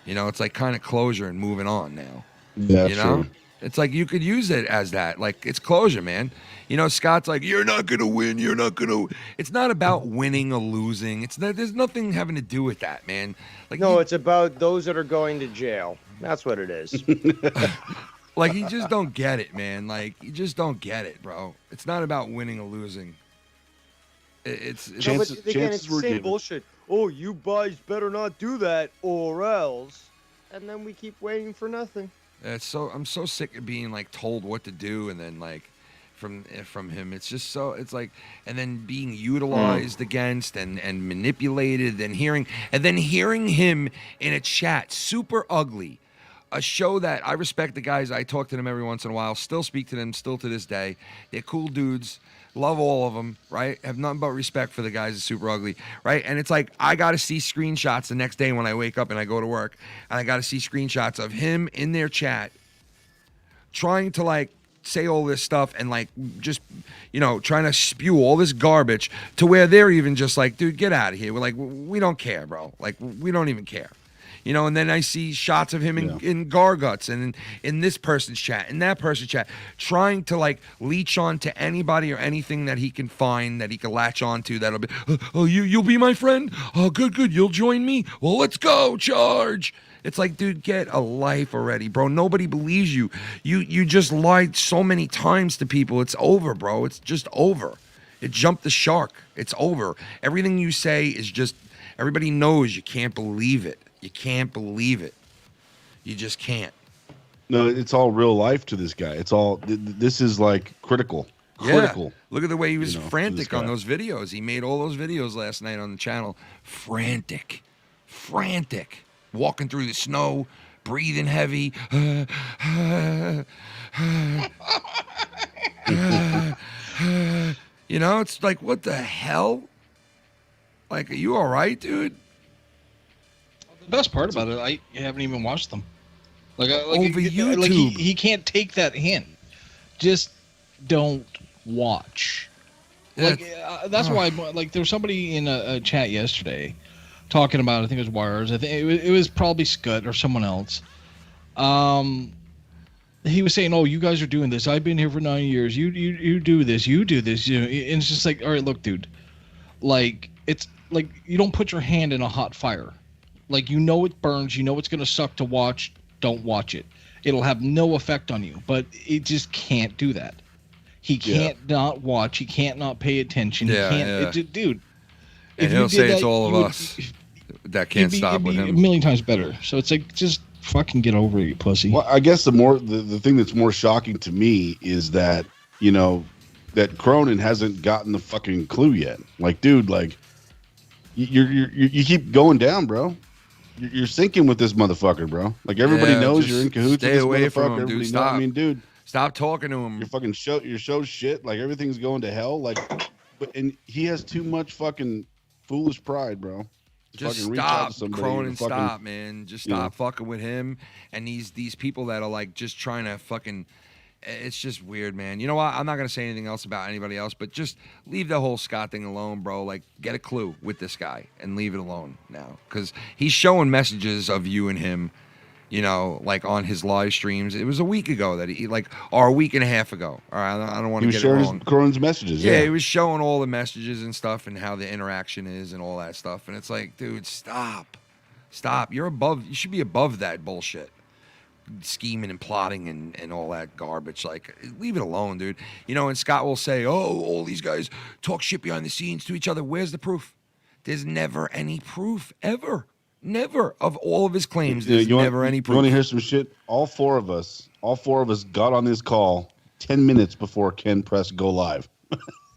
You know, it's like kind of closure and moving on now. Yeah, you know? true. It's like you could use it as that. Like it's closure, man. You know, Scott's like, you're not gonna win. You're not gonna. It's not about winning or losing. It's not. There's nothing having to do with that, man. Like No, it's about those that are going to jail. That's what it is. like you just don't get it, man. Like you just don't get it, bro. It's not about winning or losing. It's No, but again, it's the were same given. bullshit. Oh, you guys better not do that, or else. And then we keep waiting for nothing. I'm so sick of being like told what to do, and then like from him, it's just so, it's like, and then being utilized against and manipulated, and hearing him in a chat super ugly, a show that I respect the guys. I talk to them every once in a while, still speak to them, still to this day. They're cool dudes. Love all of them, right? Have nothing but respect for the guys that's super ugly, right? And it's like, I got to see screenshots the next day when I wake up and I go to work, and I got to see screenshots of him in their chat trying to like say all this stuff and like just, you know, trying to spew all this garbage to where they're even just like, dude, get out of here. We're like, we don't care, bro. Like, we don't even care. You know, and then I see shots of him in Garguts and in this person's chat, in that person's chat, trying to like leech on to anybody or anything that he can find, that he can latch on to. That'll be, oh, you'll be my friend? Oh, good. You'll join me? Well, let's go, charge. It's like, dude, get a life already, bro. Nobody believes you. You just lied so many times to people. It's over, bro. It's just over. It jumped the shark. It's over. Everything you say is just, everybody knows you can't believe it. You can't believe it. You just can't. No, it's all real life to this guy. It's all, this is like critical. Yeah. Look at the way he was to this frantic on guy. those videos. He made all those videos last night on the channel. Frantic. Walking through the snow, breathing heavy. You know, it's like, what the hell? Like, are you all right, dude? The best part about it, I haven't even watched them. Like Over YouTube. Like he can't take that hint. Just don't watch. Like that's why. Like there was somebody in a chat yesterday talking about. I think it was Wires. I think it was probably Scott or someone else. He was saying, "Oh, you guys are doing this. I've been here for 9 years. You do this. You do this. You know." And it's just like, all right, look, dude. Like it's like you don't put your hand in a hot fire. Like, you know it burns. You know it's going to suck to watch. Don't watch it. It'll have no effect on you. But it just can't do that. He can't not watch. He can't not pay attention. Yeah, he can't. Dude. And he'll say it's all of us that can't stop with it'd be him. a million times better. So it's like, just fucking get over it, you pussy. Well, I guess the thing that's more shocking to me is that, you know, that Cronin hasn't gotten the fucking clue yet. Like, dude, like, you keep going down, bro. You're sinking with this motherfucker, bro. Like, everybody knows you're in cahoots stay with this away from motherfucker. him, dude. Everybody Stop. I mean, dude, stop talking to him. Your fucking your show's shit. Like, everything's going to hell. Like, and he has too much fucking foolish pride, bro. Just fucking reach out stop, to somebody Cronin. and fucking, Stop, man. Just stop fucking with him and these people that are like just trying to fucking. It's just weird, man. You know what? I'm not gonna say anything else about anybody else, but just leave the whole Scott thing alone, bro. Like, get a clue with this guy and leave it alone now, because he's showing messages of you and him you know, like on his live streams. It was a week ago that or a week and a half ago. All right, I don't want to get it wrong. He was sharing Cronin's messages. Yeah, he was showing all the messages and stuff and how the interaction is and all that stuff. And it's like, dude, stop. You should be above that bullshit. Scheming and plotting and all that garbage. Like, leave it alone, dude. You know, and Scott will say, oh, all these guys talk shit behind the scenes to each other. Where's the proof? There's never any proof, ever. Never. Of all of his claims, there's never any proof. You want to hear some shit? All four of us got on this call 10 minutes before Ken pressed go live.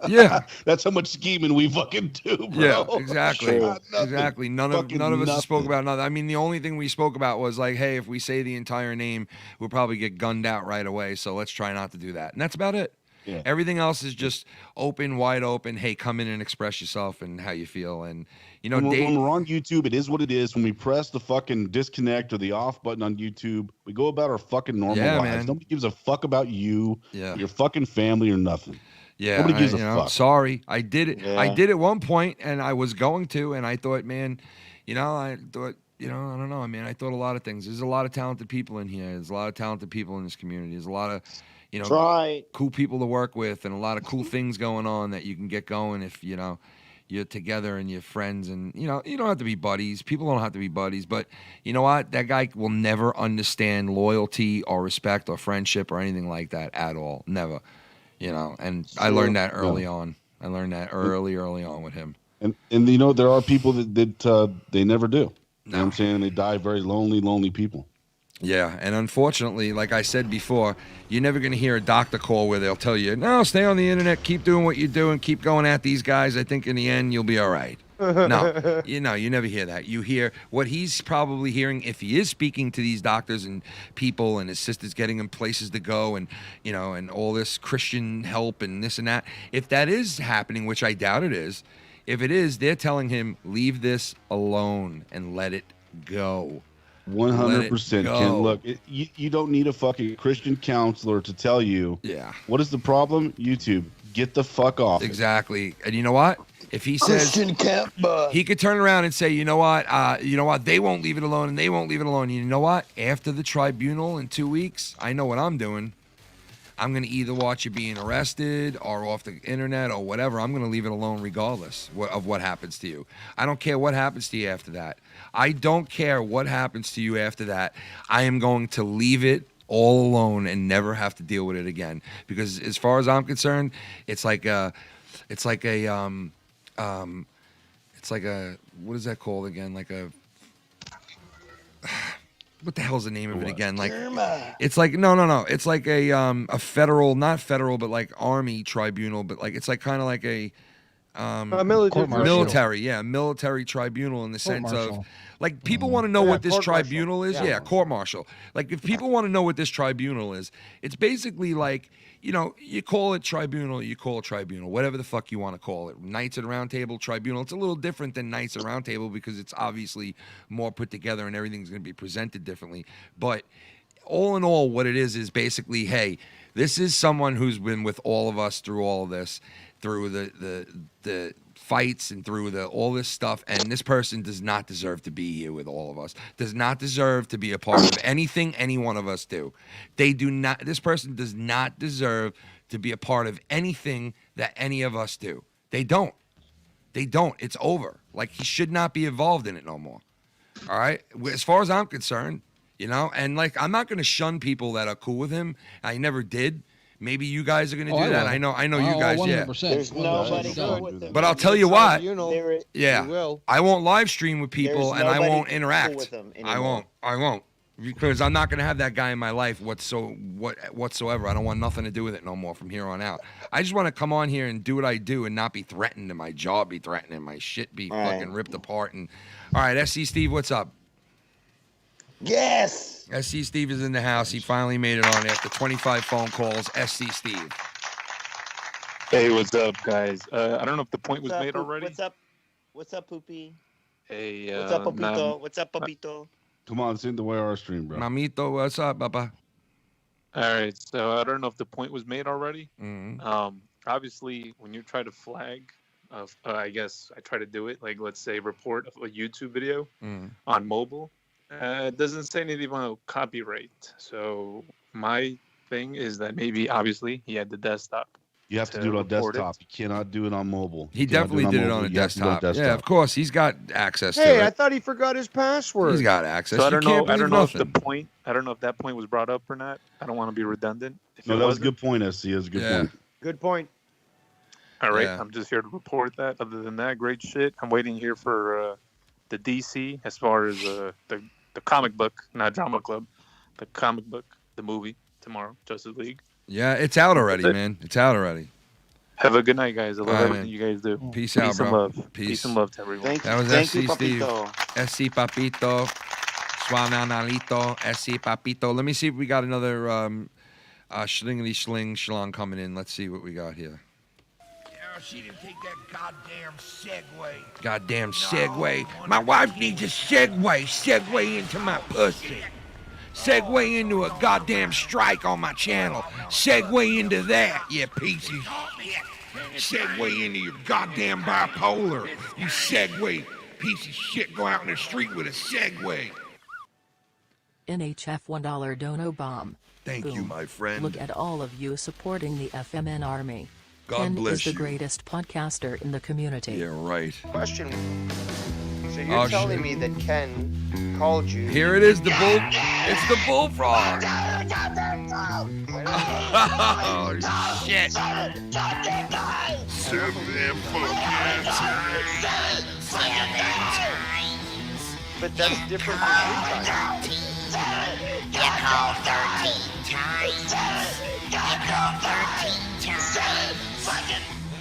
Yeah. That's how much scheming we fucking do, bro. Yeah, exactly. Exactly. None of us spoke about nothing. I mean, the only thing we spoke about was like, hey, if we say the entire name, we'll probably get gunned out right away. So let's try not to do that. And that's about it. Yeah. Everything else is just open, wide open. Hey, come in and express yourself and how you feel. And, you know, when we're on YouTube, it is what it is. When we press the fucking disconnect or the off button on YouTube, we go about our fucking normal lives. Man. Nobody gives a fuck about you, your fucking family, or nothing. Yeah, nobody gives a fuck. Sorry, I did it. Yeah. I did at one point, and I was going to, and I thought, man, I don't know, man. I thought a lot of things. There's a lot of talented people in here. There's a lot of talented people in this community. There's a lot of, cool people to work with, and a lot of cool things going on that you can get going if you're together and you're friends, and you don't have to be buddies. People don't have to be buddies, but you know what? That guy will never understand loyalty or respect or friendship or anything like that at all. Never. And I learned that early on. I learned that early on with him. And there are people that they never do. You know what I'm saying? They die very lonely people. Yeah, and unfortunately, like I said before, you're never going to hear a doctor call where they'll tell you, no, stay on the internet, keep doing what you're doing, keep going at these guys. I think in the end, you'll be all right. No, you never hear that. You hear what he's probably hearing if he is speaking to these doctors and people, and his sister's getting him places to go, and and all this Christian help and this and that. If that is happening, which I doubt it is, if it is, they're telling him, leave this alone and let it go. 100%, Ken. Look, you don't need a fucking Christian counselor to tell you. Yeah. What is the problem? YouTube. Get the fuck off. Exactly. And you know what? If he says he could turn around and say, you know what, they won't leave it alone, and they won't leave it alone. You know what? After the tribunal in 2 weeks, I know what I'm doing. I'm going to either watch you being arrested or off the internet or whatever. I'm going to leave it alone regardless of what happens to you. I don't care what happens to you after that. I don't care what happens to you after that. I am going to leave it all alone and never have to deal with it again. Because as far as I'm concerned, it's like a what is that called again? Like a what the hell's the name of it again? Like it's like no. It's like a federal, not federal, but like army tribunal, but like it's like kind of like a military tribunal in the sense of like people want to know what this tribunal is. Yeah, court martial. Like if people want to know what this tribunal is, it's basically like, you call it tribunal, whatever the fuck you want to call it. Knights at a Round Table tribunal. It's a little different than Knights at a Round Table because it's obviously more put together and everything's going to be presented differently. But all in all, what it is basically, hey, this is someone who's been with all of us through all of this, through the fights and through all this stuff, and this person does not deserve to be here with all of us. Does not deserve to be a part of anything any one of us do. This person does not deserve to be a part of anything that any of us do. They don't. It's over. Like, he should not be involved in it no more. All right? As far as I'm concerned, and like, I'm not going to shun people that are cool with him. I never did. Maybe you guys are going to do that. I know you guys, 100%. There's nobody cool with them. But I'll tell you what. Yeah. I won't live stream with people, and I won't interact. Cool with them I won't. Because I'm not going to have that guy in my life whatsoever. I don't want nothing to do with it no more from here on out. I just want to come on here and do what I do and not be threatened, and my job be threatened, and my shit be fucking ripped apart. And all right, SC Steve, what's up? Yes. SC Steve is in the house. He finally made it on after 25 phone calls. SC Steve. Hey, what's up, guys? I don't know if the point was made already. What's up, Poopy? Hey, what's up, Papito? What's up, Papito? Come on, send the way our stream, bro. Mamito, what's up, Papa? All right, so I don't know if the point was made already. Mm-hmm. Obviously, when you try to flag, I guess I try to do it, like let's say report a YouTube video on mobile, It doesn't say anything about copyright. So my thing is that maybe, obviously, he had the desktop. You have to do it on desktop. You cannot do it on mobile. He definitely did it on a desktop. Yeah, of course. He's got access to Hey, it. I thought he forgot his password. He's got access. So I You don't know. can't I don't believe know if the nothing. point. I don't know if that point was brought up or not. I don't want to be redundant. If No, it that was a wasn't, good point, SC. That was a good point. Good point. all right. Yeah. I'm just here to report that. Other than that, great shit. I'm waiting here for the DC as far as the comic book, not drama club, the comic book, the movie tomorrow, Justice League. Yeah, it's out already, man. It's out already. Have a good night, guys. I love All right, everything man. you guys do. Peace out, and bro. love. Peace. And love to everyone. That was SC Steve. SC Papito. Swananalito. SC Papito. Let me see if we got another schlingity schling schlong coming in. Let's see what we got here. Yeah, she didn't take that goddamn Segway. Goddamn Segway. My wife needs a Segway. Segway into my pussy. Segue into a goddamn strike on my channel. Segue into that, you piece of shit. Segue into your goddamn bipolar. You Segway piece of shit. Go out in the street with a Segway. NHF $1 dono bomb. Thank you, Boom. my friend. Look at all of you supporting the FMN army. God Ken bless is the you. greatest podcaster in the community. Yeah, right. Question. So you're telling me that Ken called you? Here it is, the bull. It's the bullfrog. Oh, shit. But that's different from 3 times. You call 13 times. You call 13 times.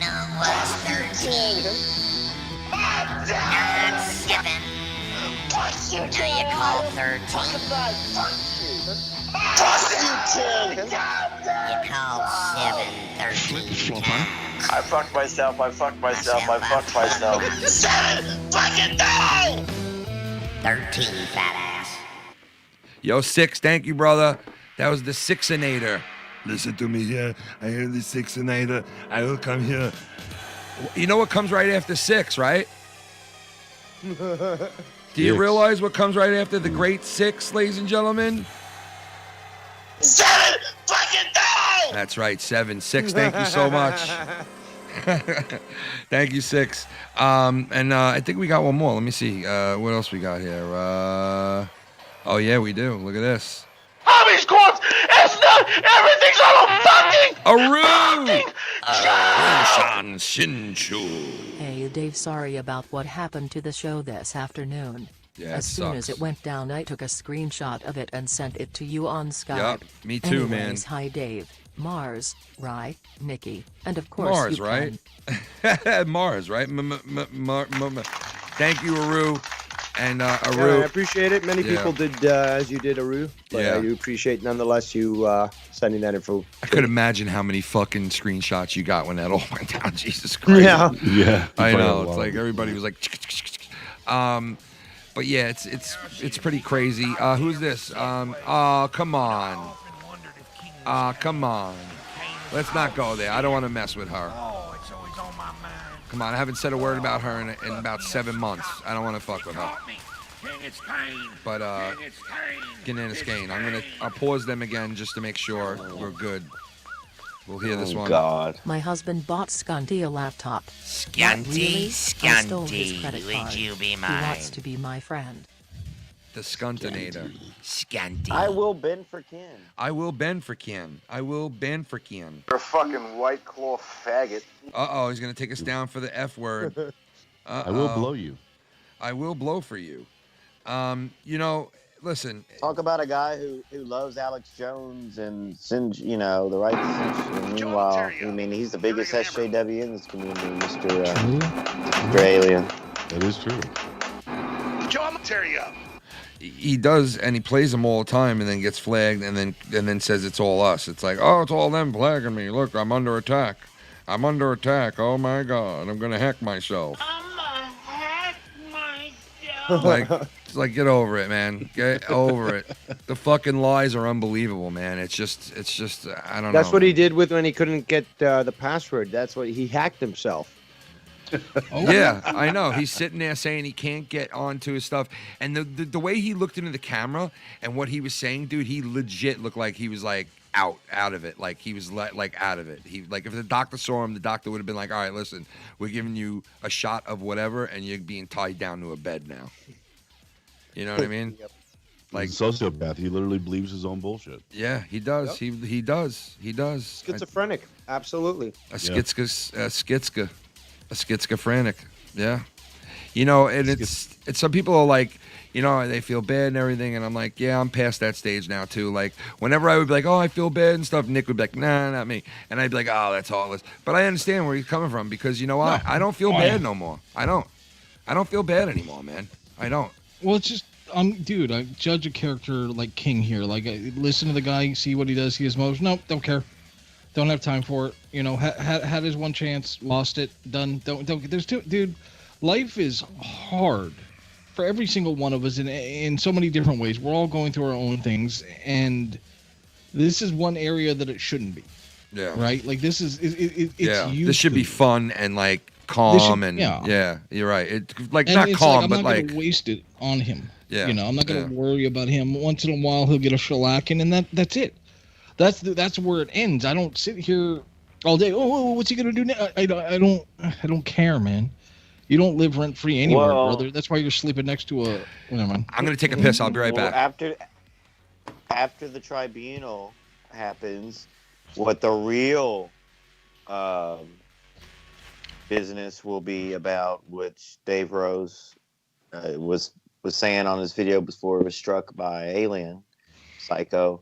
No, was 13. Not 7. Now you call 13. You call 7 13 times. I fucked myself. I fucked myself. I fucked myself. 13, fat ass. Yo, 6, thank you, brother. That was the Sixinator. Listen to me here. I hear the Sixinator. I will come here. You know what comes right after 6, right? Do you realize what comes right after the great 6, ladies and gentlemen? 7 fucking times! That's right, 7. 6, thank you so much. Thank you, 6. And I think we got one more. Let me see. What else we got here? Oh, yeah, we do. Look at this. Hobby's corpse! It's not! Everything's all fucking! Aru! Shinchu. Hey Dave, sorry about what happened to the show this afternoon. Yeah, as it soon as sucks. it went down, I took a screenshot of it and sent it to you on Skype. Yup, me too, man. Anyways, hi Dave, Marz, Ry, Nicky, and of course Marz, you right? Ken. Marz, right? Thank you, Aru. And Aru. Yeah, I appreciate it. Many Yeah. people did as you did, Aru. But Yeah. I do appreciate nonetheless you sending that info. I could imagine how many fucking screenshots you got when that all went down. Jesus Christ. Yeah. Yeah. I know. Wow. It's like everybody was like, but yeah, it's pretty crazy. Who's this? Oh, come on. Come on. Let's not go there. I don't want to mess with her. Come on, I haven't said a word about her in about 7 months. I don't want to fuck with her. But Gananis Kane. I'll pause them again just to make sure we're good. We'll hear this one. God. My husband bought Scunty a laptop. Scunty, Really? I stole his Scunty, credit would card. you be He mine? wants to be my friend. The Scuntinator. Scunty. I will bend for Ken. I will bend for Ken. I will bend for Ken. You're a fucking white claw faggot. Uh-oh, he's going to take us down for the F word. I will blow you. I will blow for you. You know, listen. Talk about a guy who loves Alex Jones and sends, the right message. And meanwhile, he's the biggest SJW in this community, Mr. Alien. That is true. Joe, I'm gonna tear you up. He does, and he plays them all the time, and then gets flagged, and then says it's all us. It's like, oh, it's all them flagging me. Look, I'm under attack. I'm under attack. Oh my God, I'm gonna hack myself. Like, get over it, man. Get over it. The fucking lies are unbelievable, man. It's just, I don't know. That's what he did when he couldn't get the password. That's what he hacked himself. Yeah, I know. He's sitting there saying he can't get onto his stuff, and the way he looked into the camera and what he was saying, dude, he legit looked like he was like out of it, like he was like out of it. He like if the doctor saw him, the doctor would have been like, all right, listen, we're giving you a shot of whatever, and you're being tied down to a bed now. You know what I mean? Yep. Like sociopath, he literally believes his own bullshit. Yeah, he does. Yep. He does. Schizophrenic, absolutely. A schizophrenic. Yeah. You know, and it's some people are like, you know, they feel bad and everything, and I'm like, yeah, I'm past that stage now too. Like whenever I would be like, oh, I feel bad and stuff, Nick would be like, nah, not me, and I'd be like, oh, that's heartless. But I understand where he's coming from because you know what? I don't feel bad no more. I don't feel bad anymore, man. I don't. Well, it's just, dude, I judge a character like King here. Like, I listen to the guy, see what he does, see his moves. Nope, don't care. Don't have time for it. You know, had his one chance, lost it, done. Don't. There's two, dude. Life is hard for every single one of us in so many different ways. We're all going through our own things, and this is one area that it shouldn't be. Yeah. Right. Like this is it's This should be fun and like calm yeah, you're right. It's like and not it's calm, I'm but not like gonna waste it on him. Yeah. You know, I'm not gonna worry about him. Once in a while, he'll get a shellacking, and that's it. That's where it ends. I don't sit here all day. Oh, what's he gonna do now? I don't care, man. You don't live rent free anywhere, brother. That's why you're sleeping next to a. Never mind. I'm gonna take a piss. I'll be right back. After the tribunal happens, what the real business will be about, which Dave Rose was saying on his video before it was struck by Alien Psycho.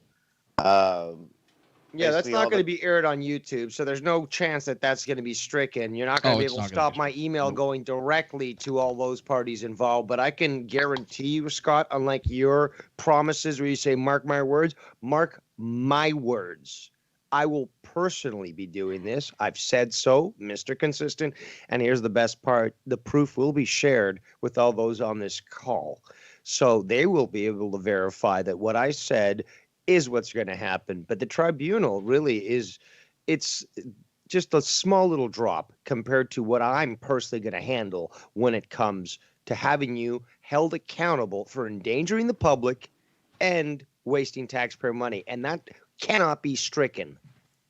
Yeah, that's not going to be aired on YouTube, so there's no chance that that's going to be stricken. You're not going to be able to stop my email going directly to all those parties involved, but I can guarantee you, Scott, unlike your promises where you say, mark my words, mark my words. I will personally be doing this. I've said so, Mr. Consistent, and here's the best part. The proof will be shared with all those on this call, so they will be able to verify that what I said is what's going to happen. But the tribunal really it's just a small little drop compared to what I'm personally going to handle when it comes to having you held accountable for endangering the public and wasting taxpayer money. And that cannot be stricken.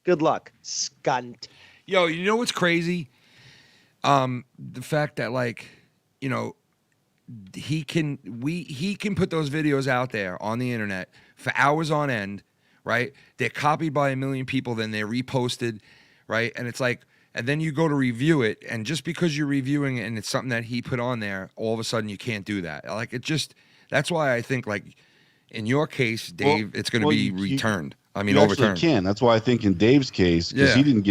Good luck, scunt. Yo, you know what's crazy? The fact that, like, you know, he can put those videos out there on the internet for hours on end, right? They're copied by a million people, then they're reposted, right? And it's like, and then you go to review it, and just because you're reviewing it and it's something that he put on there, all of a sudden you can't do that. Like, it just, that's why I think, like, in your case, Dave, it's going to be returned. I mean, overturned. Can. That's why I think in Dave's case, because he didn't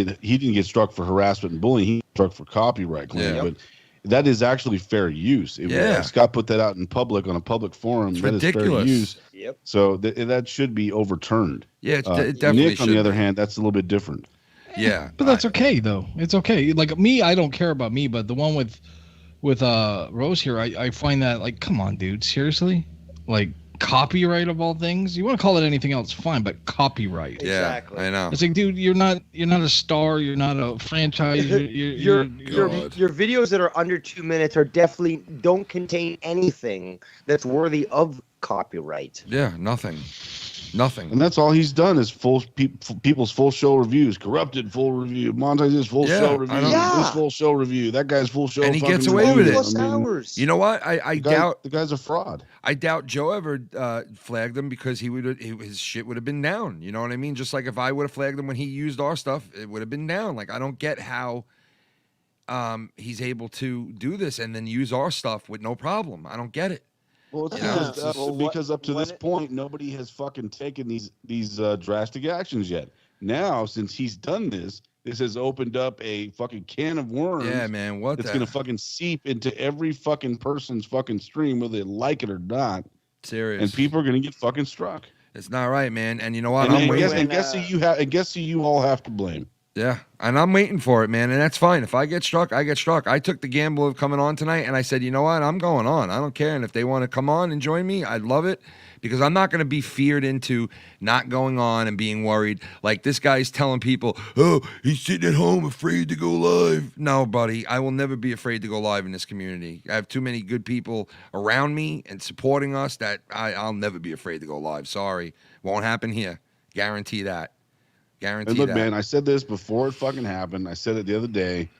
get struck for harassment and bullying, he struck for copyright claim. Yeah. But that is actually fair use. Scott put that out in public on a public forum. It's that ridiculous. Is fair use. Yep. So that should be overturned. Yeah, it definitely Nick, on the other hand, that's a little bit different. Yeah, but that's okay though. It's okay. Like me, I don't care about me, but the one with Rose here, I find that, like, come on, dude, seriously, like, copyright of all things. You want to call it anything else, fine, but copyright. Exactly. Yeah, I know. It's like, dude, you're not a star. You're not a franchise. Your videos that are under 2 minutes are definitely don't contain anything that's worthy of copyright. Yeah, nothing. And that's all he's done is people's full show reviews. Corrupted full review. Montage's full show review. This full show review. That guy's full show. And he gets away with it. Hours. You know what? I doubt the guy's a fraud. I doubt Joe ever flagged him because his shit would have been down. You know what I mean? Just like if I would have flagged him when he used our stuff, it would have been down. Like, I don't get how he's able to do this and then use our stuff with no problem. I don't get it. Well, it's because up to this point, nobody has fucking taken these drastic actions yet. Now, since he's done this has opened up a fucking can of worms. Yeah, man, it's gonna fucking seep into every fucking person's fucking stream, whether they like it or not. Serious. And people are gonna get fucking struck. It's not right, man. And you know what? And guess who you all have to blame? Yeah, and I'm waiting for it, man, and that's fine. If I get struck, I get struck. I took the gamble of coming on tonight, and I said, you know what? I'm going on. I don't care, and if they want to come on and join me, I'd love it, because I'm not going to be feared into not going on and being worried. Like this guy's telling people, oh, he's sitting at home afraid to go live. No, buddy, I will never be afraid to go live in this community. I have too many good people around me and supporting us that I'll never be afraid to go live. Sorry, won't happen here. Guarantee that. Guarantee And look, that. man, I said this before it fucking happened. I said it the other day.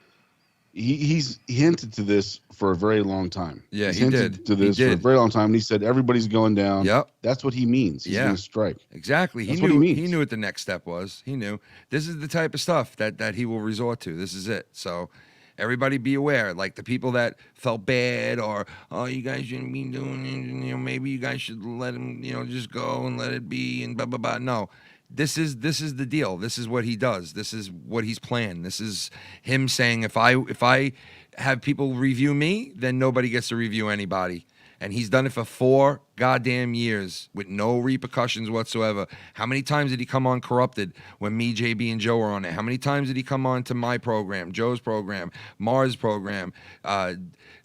He's hinted to this for a very long time. Yeah, he's he hinted did. to this He for a did. very long time. And he said everybody's going down. Yep. That's what he means. He's going to strike. Exactly. That's He what knew. he He means. knew what the next step was. He knew this is the type of stuff that he will resort to. This is it. So everybody be aware. Like the people that felt bad or you guys shouldn't be doing it. You know, maybe you guys should let him. You know, just go and let it be and blah blah blah. No. This is the deal. This is what he does. This is what he's planned. This is him saying if I have people review me, then nobody gets to review anybody. And he's done it for 4 goddamn years with no repercussions whatsoever. How many times did he come on Corrupted when me, JB, and Joe were on it? How many times did he come on to my program, Joe's program, Marz program,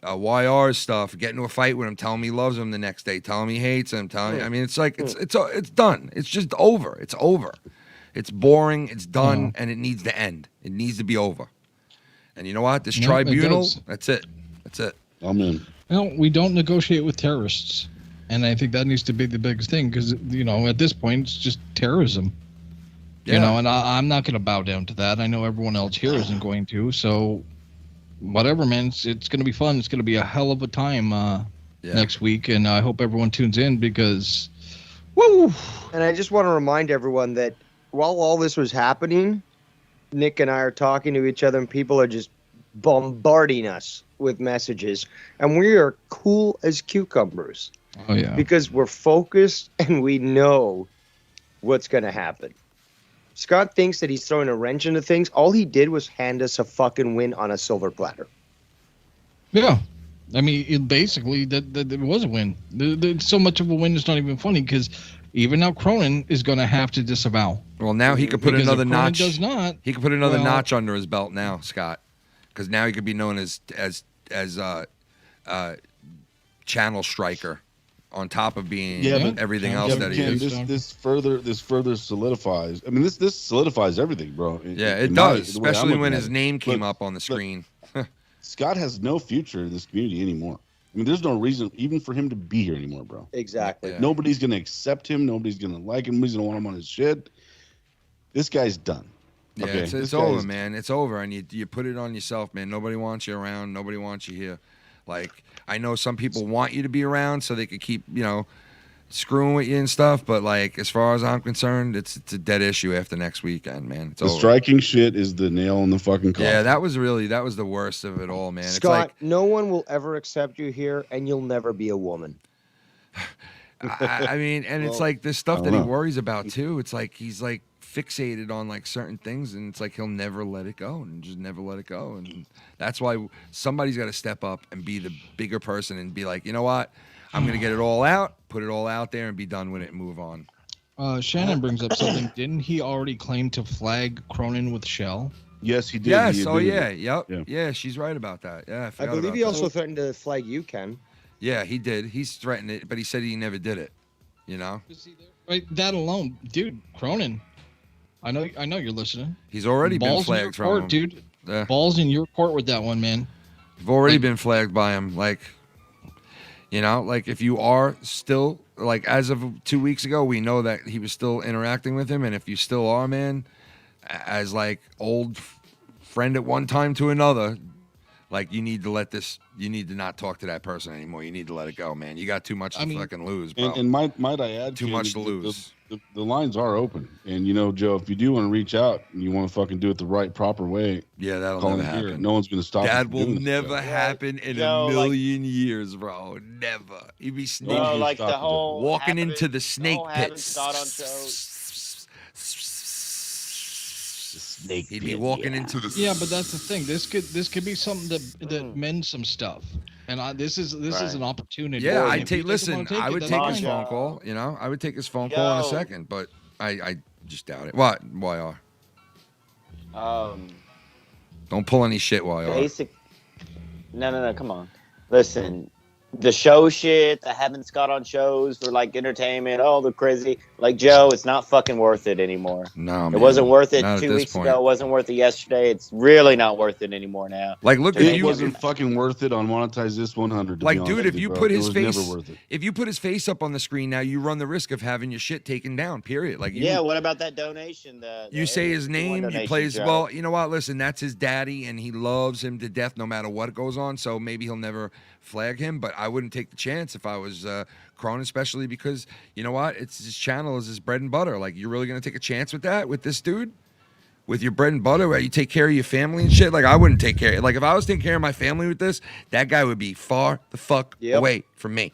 YR's stuff, get into a fight with him, tell him he loves him the next day, tell him he hates him, I mean, it's like, it's done. It's just over. It's over. It's boring. It's done, and it needs to end. It needs to be over. And you know what? This No, it tribunal, does. that's it. That's it. I'm in. No, we don't negotiate with terrorists, and I think that needs to be the biggest thing because at this point it's just terrorism. Yeah. And I'm not going to bow down to that. I know everyone else here isn't going to. So, whatever, man. It's going to be fun. It's going to be a hell of a time next week, and I hope everyone tunes in because, woo! And I just want to remind everyone that while all this was happening, Nick and I are talking to each other, and people are just bombarding us with messages, and we are cool as cucumbers. Oh yeah, because we're focused and we know what's going to happen. Scott thinks that he's throwing a wrench into things. All he did was hand us a fucking win on a silver platter. Yeah, I mean, that was a win. So much of a win it's not even funny because even now Cronin is going to have to disavow. Well, now he could put Because another if Cronin notch. does not, He could put another well- notch under his belt now, Scott, because now he could be known as channel striker, on top of being everything else that he is. This further solidifies. I mean, this solidifies everything, bro. Yeah, it In does, the way I'm especially looking when at his it. name came Look, up on the screen. Scott has no future in this community anymore. I mean, there's no reason even for him to be here anymore, bro. Exactly. Yeah. Nobody's gonna accept him. Nobody's gonna like him. Nobody's gonna want him on his shit. This guy's done. Yeah, Okay, it's this over, guy's- man. It's over, and you put it on yourself, man. Nobody wants you around. Nobody wants you here. Like, I know some people want you to be around so they could keep, screwing with you and stuff, but, like, as far as I'm concerned, it's a dead issue after next weekend, man. It's The over. striking shit is the nail in the fucking coffin. Yeah, that was the worst of it all, man. Scott, It's no one will ever accept you here, and you'll never be a woman. like, I mean, and it's like this stuff that he worries about, too. It's like he's, like, fixated on, like, certain things, and it's like he'll never let it go and just never let it go. And that's why somebody's got to step up and be the bigger person and be like, you know what? I'm going to get it all out, put it all out there, and be done with it and move on. Shannon brings up something. Didn't he already claim to flag Cronin with Shell? Yes, he did. Yes. He Oh, admitted yeah. it. Yep. Yeah, she's right about that. Yeah, I I forgot believe about he that. also threatened to flag you, Ken. Yeah, he did. He's threatened it, but he said he never did it. You know? Right, that alone, dude. Cronin, I know you're listening. He's already been Balls in your flagged from court, him. dude. Yeah. Balls in your court with that one, man. You've already been flagged by him. Like, like if you are still, like as of 2 weeks ago, we know that he was still interacting with him. And if you still are, man, as like old friend at one time to another, like you need to not talk to that person anymore. You need to let it go, man. You got too much to fucking lose, bro. And might I add, Too Ken, much to lose. The lines are open, and Joe, if you do want to reach out and you want to fucking do it the right, proper way, yeah, that'll call never in here. happen. No one's gonna stop. you That from will doing this, never Joe. happen in Joe, a million years, bro. Never. You'd be sneaking, No, like the whole walking having- into the snake having pits. Scott on show. He'd be walking into the. Yeah, but that's the thing. This could be something that mends some stuff, and this is an opportunity. Yeah, And I'd if he take. doesn't Listen, wanna take I it, would that's take his fine. phone call. I would take his phone call in a Yo. second, but I just doubt it. What? YR? Don't pull any shit while you're Basic. No. Come on. Listen, the show shit, the having Scott on shows for like entertainment, all the crazy. Like Joe, it's not fucking worth it anymore. No, man. It wasn't worth it Not at 2 this weeks point. ago. It wasn't worth it yesterday. It's really not worth it anymore now. Like, look, It wasn't fucking worth it on Monetize This 100. Like, dude, if you put his face, never worth it. if you put his face up on the screen now, you run the risk of having your shit taken down. Period. Like, Yeah, what about that donation? You say his name, you play his. Joe. Well, you know what? Listen, that's his daddy, and he loves him to death, no matter what goes on. So maybe he'll never flag him, but I wouldn't take the chance if I was Cronin, especially because you know what? It's his channel, is his bread and butter. Like, you're really gonna take a chance with that, with this dude, with your bread and butter, where you take care of your family and shit. Like, I wouldn't take care. Like, if I was taking care of my family with this, that guy would be far the fuck away from me.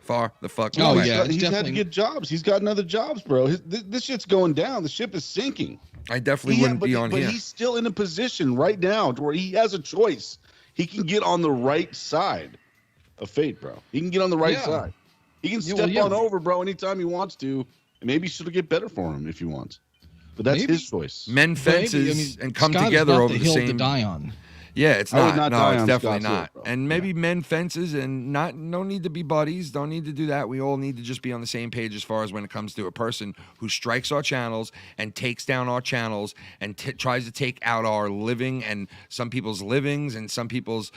Far the fuck away. He's had to get jobs. He's gotten other jobs, bro. This shit's going down. The ship is sinking. I definitely wouldn't be on but here. He's still in a position right now to where he has a choice. He can get on the right side of fate, bro. He can get on the right side. He can step on over, bro, anytime he wants to. And maybe it'll get better for him if he wants. But that's his choice. Men fences and come Scott is together not over the the hill same. to die on. Yeah, it's I would not. not No, die it's on definitely Scott's not. hill, bro. And maybe men fences and no need to be buddies. Don't need to do that. We all need to just be on the same page as far as when it comes to a person who strikes our channels and takes down our channels and tries to take out our living and some people's livings and some people's,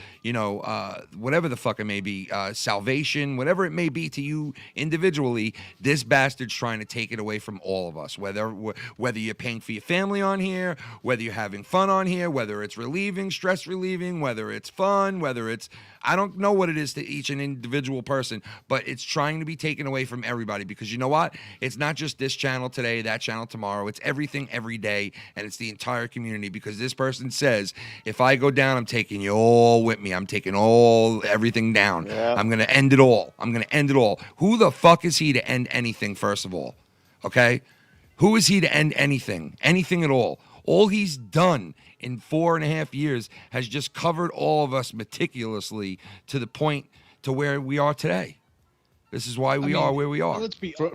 whatever the fuck it may be, salvation, whatever it may be to you individually. This bastard's trying to take it away from all of us. Whether you're paying for your family on here, whether you're having fun on here, whether it's relieving, stress relieving, whether it's fun, whether it's, I don't know what it is to each an individual person, but it's trying to be taken away from everybody, because you know what? It's not just this channel today, that channel tomorrow. It's everything every day, and it's the entire community, because this person says, if I go down, I'm taking you all with me. I'm taking everything down. Yeah. I'm going to end it all. I'm going to end it all. Who the fuck is he to end anything, first of all? Okay? Who is he to end anything? Anything at all? All he's done in 4.5 years has just covered all of us meticulously to the point to where we are today. This is why we are where we are.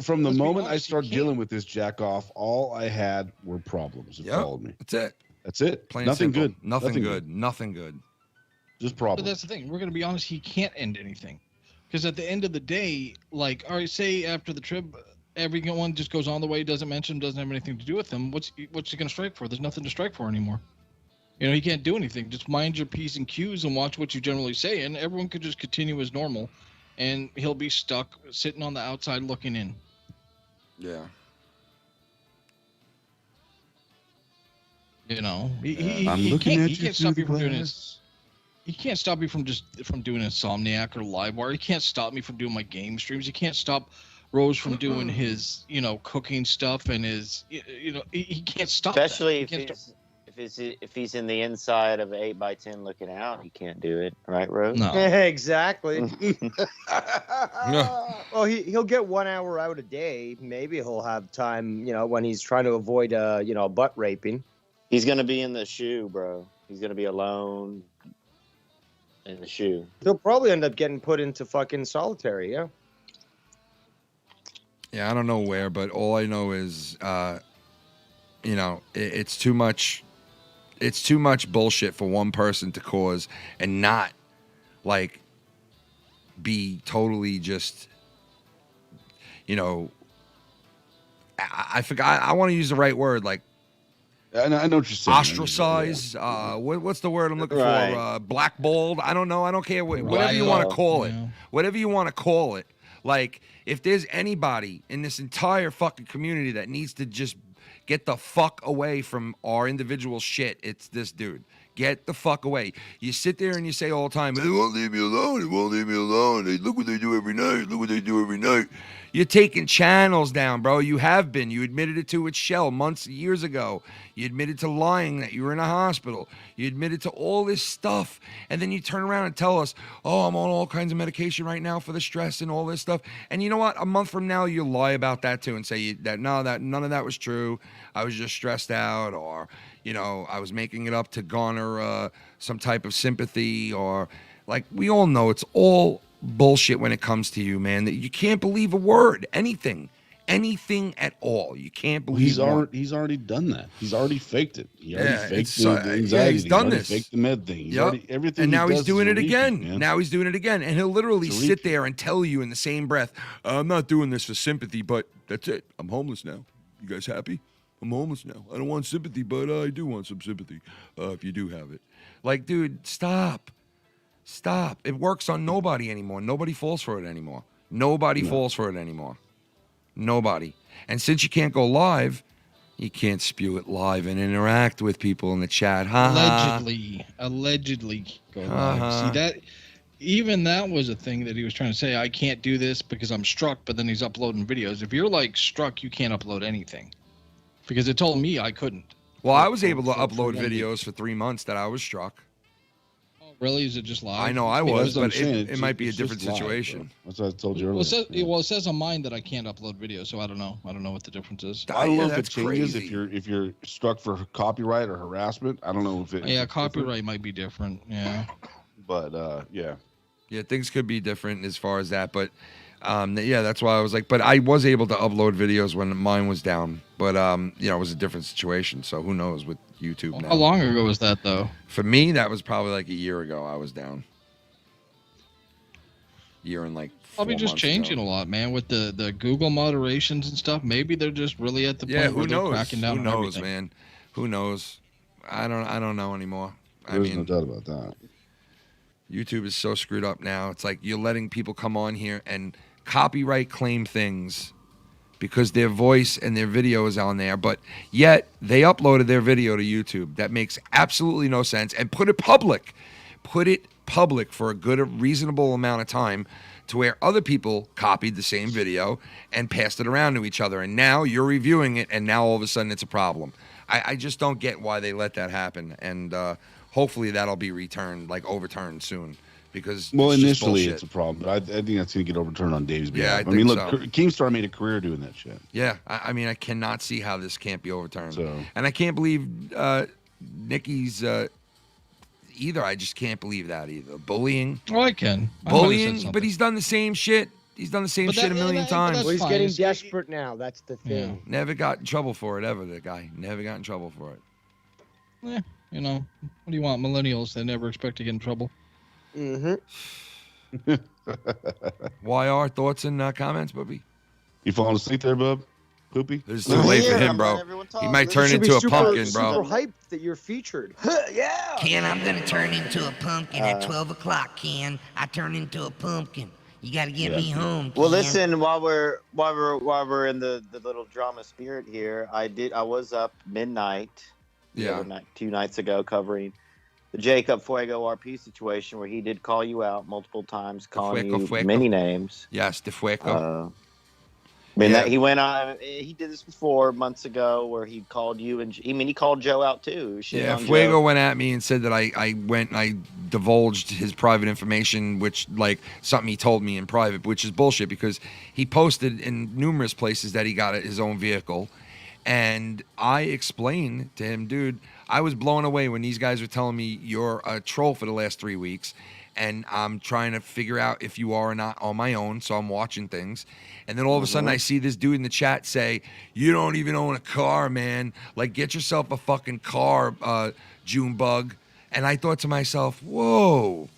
From the moment I started dealing with this jack off, all I had were problems. It followed me. That's it. That's it. Plain Nothing simple. good. Nothing good. Nothing good. Just But problems. that's the thing. We're going to be honest. He can't end anything, because at the end of the day, like, all right, say after the trip, everyone just goes on the way, doesn't mention, doesn't have anything to do with him. What's he going to strike for? There's nothing to strike for anymore. He can't do anything. Just mind your P's and Q's and watch what you generally say, and everyone could just continue as normal, and he'll be stuck sitting on the outside looking in. Yeah. I'm looking at he you can't through stop the you from doing glass. this. He can't stop me from doing Insomniac or Livewire. He can't stop me from doing my game streams. He can't stop Rose from doing his, cooking stuff and his, he can't stop. Especially that. if he's in the inside of 8x10 looking out, he can't do it, right, Rose? No. Exactly. Well, he'll get 1 hour out a day. Maybe he'll have time, when he's trying to avoid, butt raping. He's gonna be in the shoe, bro. He's gonna be alone in the shoe. He'll probably end up getting put into fucking solitary. Yeah. Yeah, I don't know where, but all I know is, it's too much. It's too much bullshit for one person to cause and not, like, be totally just, I forgot. I want to use the right word, like, I know what you're saying. ostracize. What's the word I'm looking Right. for? Blackballed. I don't know. I don't care. Whatever you want to call it. Whatever you want to call it. Like, if there's anybody in this entire fucking community that needs to just get the fuck away from our individual shit, it's this dude. Get the fuck away. You sit there and you say all the time, "They won't leave me alone. They won't leave me alone. They look what they do every night. Look what they do every night." You're taking channels down, bro. You have been. You admitted it to its shell years ago. You admitted to lying that you were in a hospital. You admitted to all this stuff. And then you turn around and tell us, "Oh, I'm on all kinds of medication right now for the stress and all this stuff." And you know what? A month from now, you'll lie about that too and say that none of that was true. I was just stressed out, or, I was making it up to garner some type of sympathy, or, like, we all know it's all bullshit when it comes to you, man. That you can't believe a word, anything anything at all. You can't believe he's already done that. He's already faked it. He already faked the anxiety. Yeah, he's done already this. Faked the med thing. He's Yep. already everything. And now he he's does doing is it a repeat, again. man. Now he's doing it again, and he'll literally It's a sit repeat. there and tell you in the same breath, "I'm not doing this for sympathy, but that's it. I'm homeless now. You guys happy? I'm homeless now. I don't want sympathy, but I do want some sympathy if you do have it." Like, dude, stop. Stop. It works on nobody anymore. Nobody falls for it anymore. Nobody falls for it anymore. Nobody. And since you can't go live, you can't spew it live and interact with people in the chat. Allegedly go live. See, that even that was a thing that he was trying to say. I can't do this because I'm struck, but then he's uploading videos. If you're like struck, you can't upload anything because it told me I couldn't. Well, I was able to upload videos for 3 months that I was struck. Really? Is it just live? I know I was, but saying, it might be a it's different just live, situation. bro. That's what I told you Well, earlier. it says on mine that I can't upload videos, so I don't know. I don't know what the difference is. I don't know if it that's changes crazy. if you're struck for copyright or harassment. I don't know if it. Yeah, if it's copyright might be different. Yeah. different, but yeah. Yeah, things could be different as far as that, but yeah, that's why I was like, but I was able to upload videos when mine was down, but you know, it was a different situation, so who knows with YouTube now. How long ago was that though? For me, that was probably like a year ago. I was down. Year and like 4 Probably just months changing ago. a lot, man, with the Google moderations and stuff. Maybe they're just really at the point Who where they're knows? cracking down Who on knows, everything. man? Who knows? I don't know anymore. There's no doubt about that. YouTube is so screwed up now. It's like you're letting people come on here and copyright claim things because their voice and their video is on there, but yet they uploaded their video to YouTube. That makes absolutely no sense. And put it public. Put it public for a good, reasonable amount of time to where other people copied the same video and passed it around to each other. And now you're reviewing it, and now all of a sudden it's a problem. I just don't get why they let that happen. And hopefully that'll be overturned soon. Because Well, it's just initially bullshit. it's a problem, but I think that's going to get overturned on Dave's Yeah, behalf. I mean, think look, so. Keemstar made a career doing that shit. Yeah, I mean, I cannot see how this can't be overturned. So- And I can't believe Nicky's either. I just can't believe that either. Bullying. Oh, I can. I might have said Bullying, something. but he's done the same shit. He's done the same But shit a million times. Well, he's fine. getting It's- desperate now. That's the thing. Never got in trouble for it ever, the guy. Never got in trouble for it. Yeah, you know, what do you want? Millennials, they never expect to get in trouble. Mm-hmm. YR, thoughts and comments, Bubby? You falling asleep there, bub? Poopy? It's too late for him, bro. He might turn into a pumpkin, Super bro. hyped that you're featured. Yeah. Ken, I'm gonna turn into a pumpkin at 12 o'clock. Ken, I turn into a pumpkin. You gotta get me home. Well, Ken. listen, while we're in the little drama spirit here, I was up midnight. the other night, 2 nights ago, covering the Jacob Fuego RP situation where he did call you out multiple times, calling you many names. Yes, the Fuego. I mean, he went on. He did this before months ago, where he called you and he called Joe out too. Yeah, Fuego went at me and said that I went and I divulged his private information, which like something he told me in private, which is bullshit because he posted in numerous places that he got his own vehicle, and I explained to him, dude, I was blown away when these guys were telling me you're a troll for the last 3 weeks. And I'm trying to figure out if you are or not on my own, so I'm watching things. And then all of a sudden I see this dude in the chat say, you don't even own a car, man. Like, get yourself a fucking car, Junebug. And I thought to myself, whoa,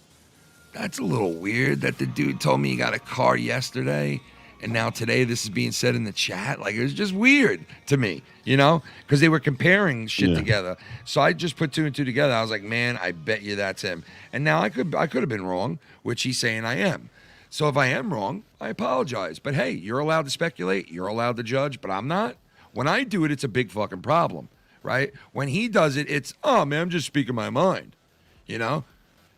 that's a little weird that the dude told me he got a car yesterday. And now today this is being said in the chat. Like, it was just weird to me, you know, because they were comparing shit together. So I just put 2 and 2 together. I was like, man, I bet you that's him. And now I could have been wrong, which he's saying I am. So if I am wrong, I apologize. But hey, you're allowed to speculate. You're allowed to judge, but I'm not. When I do it, it's a big fucking problem, right? When he does it, it's, oh, man, I'm just speaking my mind, you know?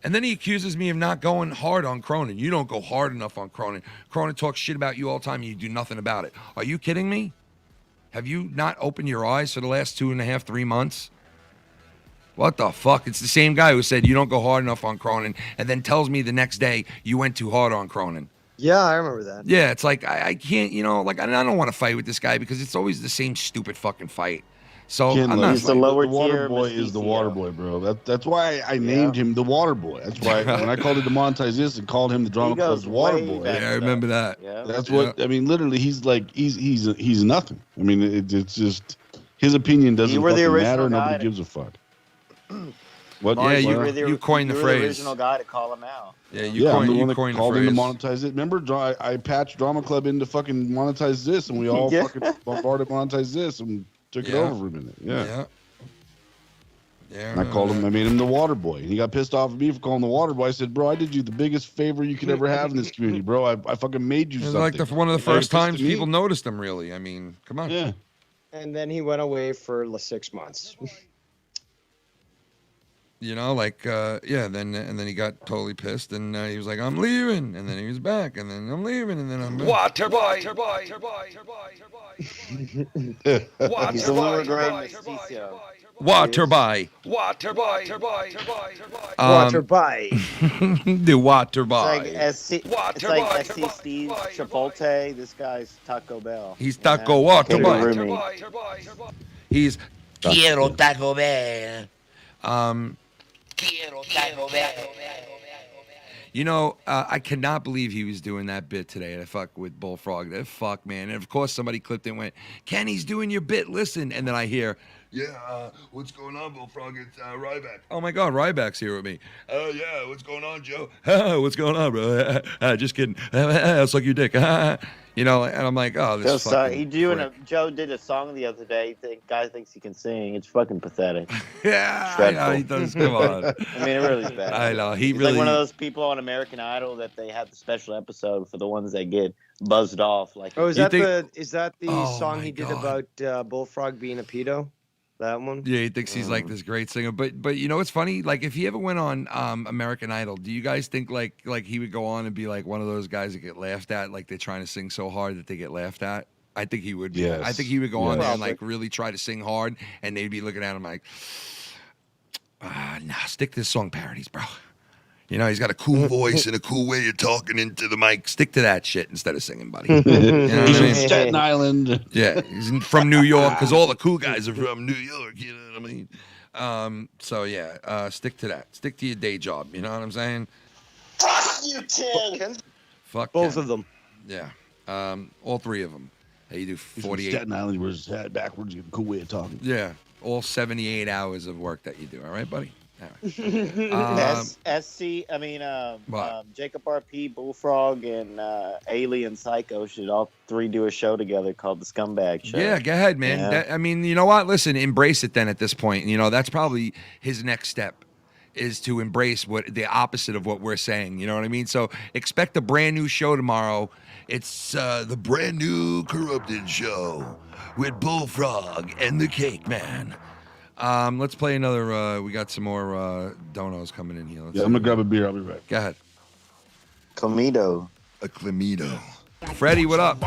And then he accuses me of not going hard on Cronin. You don't go hard enough on Cronin. Cronin talks shit about you all the time and you do nothing about it. Are you kidding me? Have you not opened your eyes for the last 2.5, 3 months? What the fuck? It's the same guy who said you don't go hard enough on Cronin and then tells me the next day you went too hard on Cronin. Yeah, I remember that. Yeah, it's like I can't, you know, like I don't want to fight with this guy because it's always the same stupid fucking fight. So Ken, I'm look, not. He's the lower the water tier boy is the Mestizo. water boy, bro. That's why I named him the water boy. That's why when I called it demonetize this and called him the drama goes club's water way boy. back. Yeah, I remember that. Yeah. That's what I mean. Literally, he's like he's nothing. I mean, it's just his opinion doesn't You were the fucking original matter. guy Nobody to- gives a fuck. What? Yeah, You you- were the- coined the you were phrase. the original guy to call him out. Yeah, I'm the one that coined the called him to phrase. monetize it. Remember, I patched Drama Club into fucking monetize this, and we all Yeah. fucking bombarded monetize this and took it Yeah. over for a minute. Yeah. Yeah. And I called him. I made him the water boy, and he got pissed off at me for calling him the water boy. I said, "Bro, I did you the biggest favor you could ever have in this community, bro. I fucking made you It was something." like one of the If you were first pissed at times me- people noticed him. Really, I mean, come on. Yeah. And then he went away for 6 months. You know, like then he got totally pissed, and he was like, "I'm leaving," and then he was back, and then I'm leaving, and then I'm back. Water boy. He's the lower grade Mestizo. Water by. Water boy. Water by. The water It's by. like it's like SC Steve Chipotle. This guy's Taco Bell. He's Taco Water Cater Boy. Roomy. He's Quiero Taco Bell. You know, I cannot believe he was doing that bit today at Fuck with Bullfrog. That fuck, man. And of course, somebody clipped it and went, Kenny's doing your bit. Listen. And then I hear, Yeah, what's going on, Bullfrog? It's RyBak. oh my God, RyBak's here with me. Oh, yeah, what's going on, Joe? What's going on, bro? Just kidding. I'll suck your dick. You know, and I'm like, oh, this fucking prick. Joe did a song the other day. Guy thinks he can sing. It's fucking pathetic. Yeah, I know, he does. Come on. I mean, it really is bad. I know. He's like one of those people on American Idol that they have the special episode for the ones that get buzzed off. Like, Oh, is that the Oh, song my he did God. about Bullfrog being a pedo? That one? Yeah, he thinks he's like this great singer, but you know what's funny? Like if he ever went on American Idol, do you guys think like he would go on and be like one of those guys that get laughed at, like they're trying to sing so hard that they get laughed at? I think he would be. Yes. I think he would go on Yes. there and like really try to sing hard, and they'd be looking at him like, nah, stick to this song parodies, bro. You know, he's got a cool voice and a cool way of talking into the mic. Stick to that shit instead of singing, buddy. You know what He's I from mean? Staten Island. Yeah, he's from New York because all the cool guys are from New York. You know what I mean? So yeah, stick to that. Stick to your day job. You know what I'm saying? fuck you, Tim. Fuck Both Ken. of them. Yeah, all three of them. Hey, you do He's from 48. Staten Island. He wears his hat backwards. You have a cool way of talking. Yeah, all 78 hours of work that you do. All right, buddy. All right. Jacob RP, Bullfrog, and Alien Psycho should all three do a show together called the Scumbag Show. Yeah, go ahead, man. Yeah. I mean, you know what? Listen, embrace it then at this point. You know, that's probably his next step is to embrace what the opposite of what we're saying. You know what I mean? So expect a brand new show tomorrow. It's the brand new Corrupted Show with Bullfrog and the Cake Man. Let's play another. We got some more donos coming in here. I'm gonna grab a beer. I'll be right. Go ahead. Clamido. A Clamido. Freddie, what up?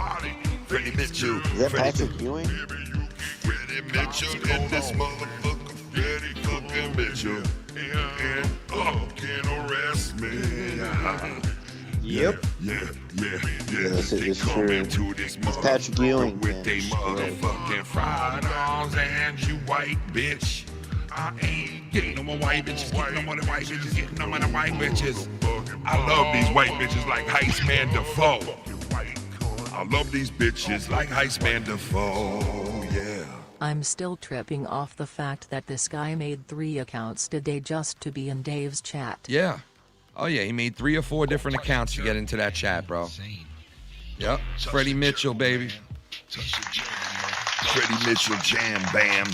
Freddie Mitchell. Is that Patrick Ewing? Freddie Mitchell and this motherfucker. Freddie fucking Mitchell. And can't arrest me. Yep. Yeah. Yes, it is They come true. into this It's Patrick Ewing. with they motherfucking fried arms and you white bitch. I ain't getting no more white bitches, getting no more than white bitches, getting no more than white bitches. I love these white bitches like Heistman Defoe. I love these bitches like Heistman Defoe, yeah. I'm still tripping off the fact that this guy made 3 accounts today just to be in Dave's chat. Yeah. Oh yeah, he made 3 or 4 different accounts to get into that chat, bro. Yep. Freddie Mitchell, baby. Freddie Mitchell jam bam.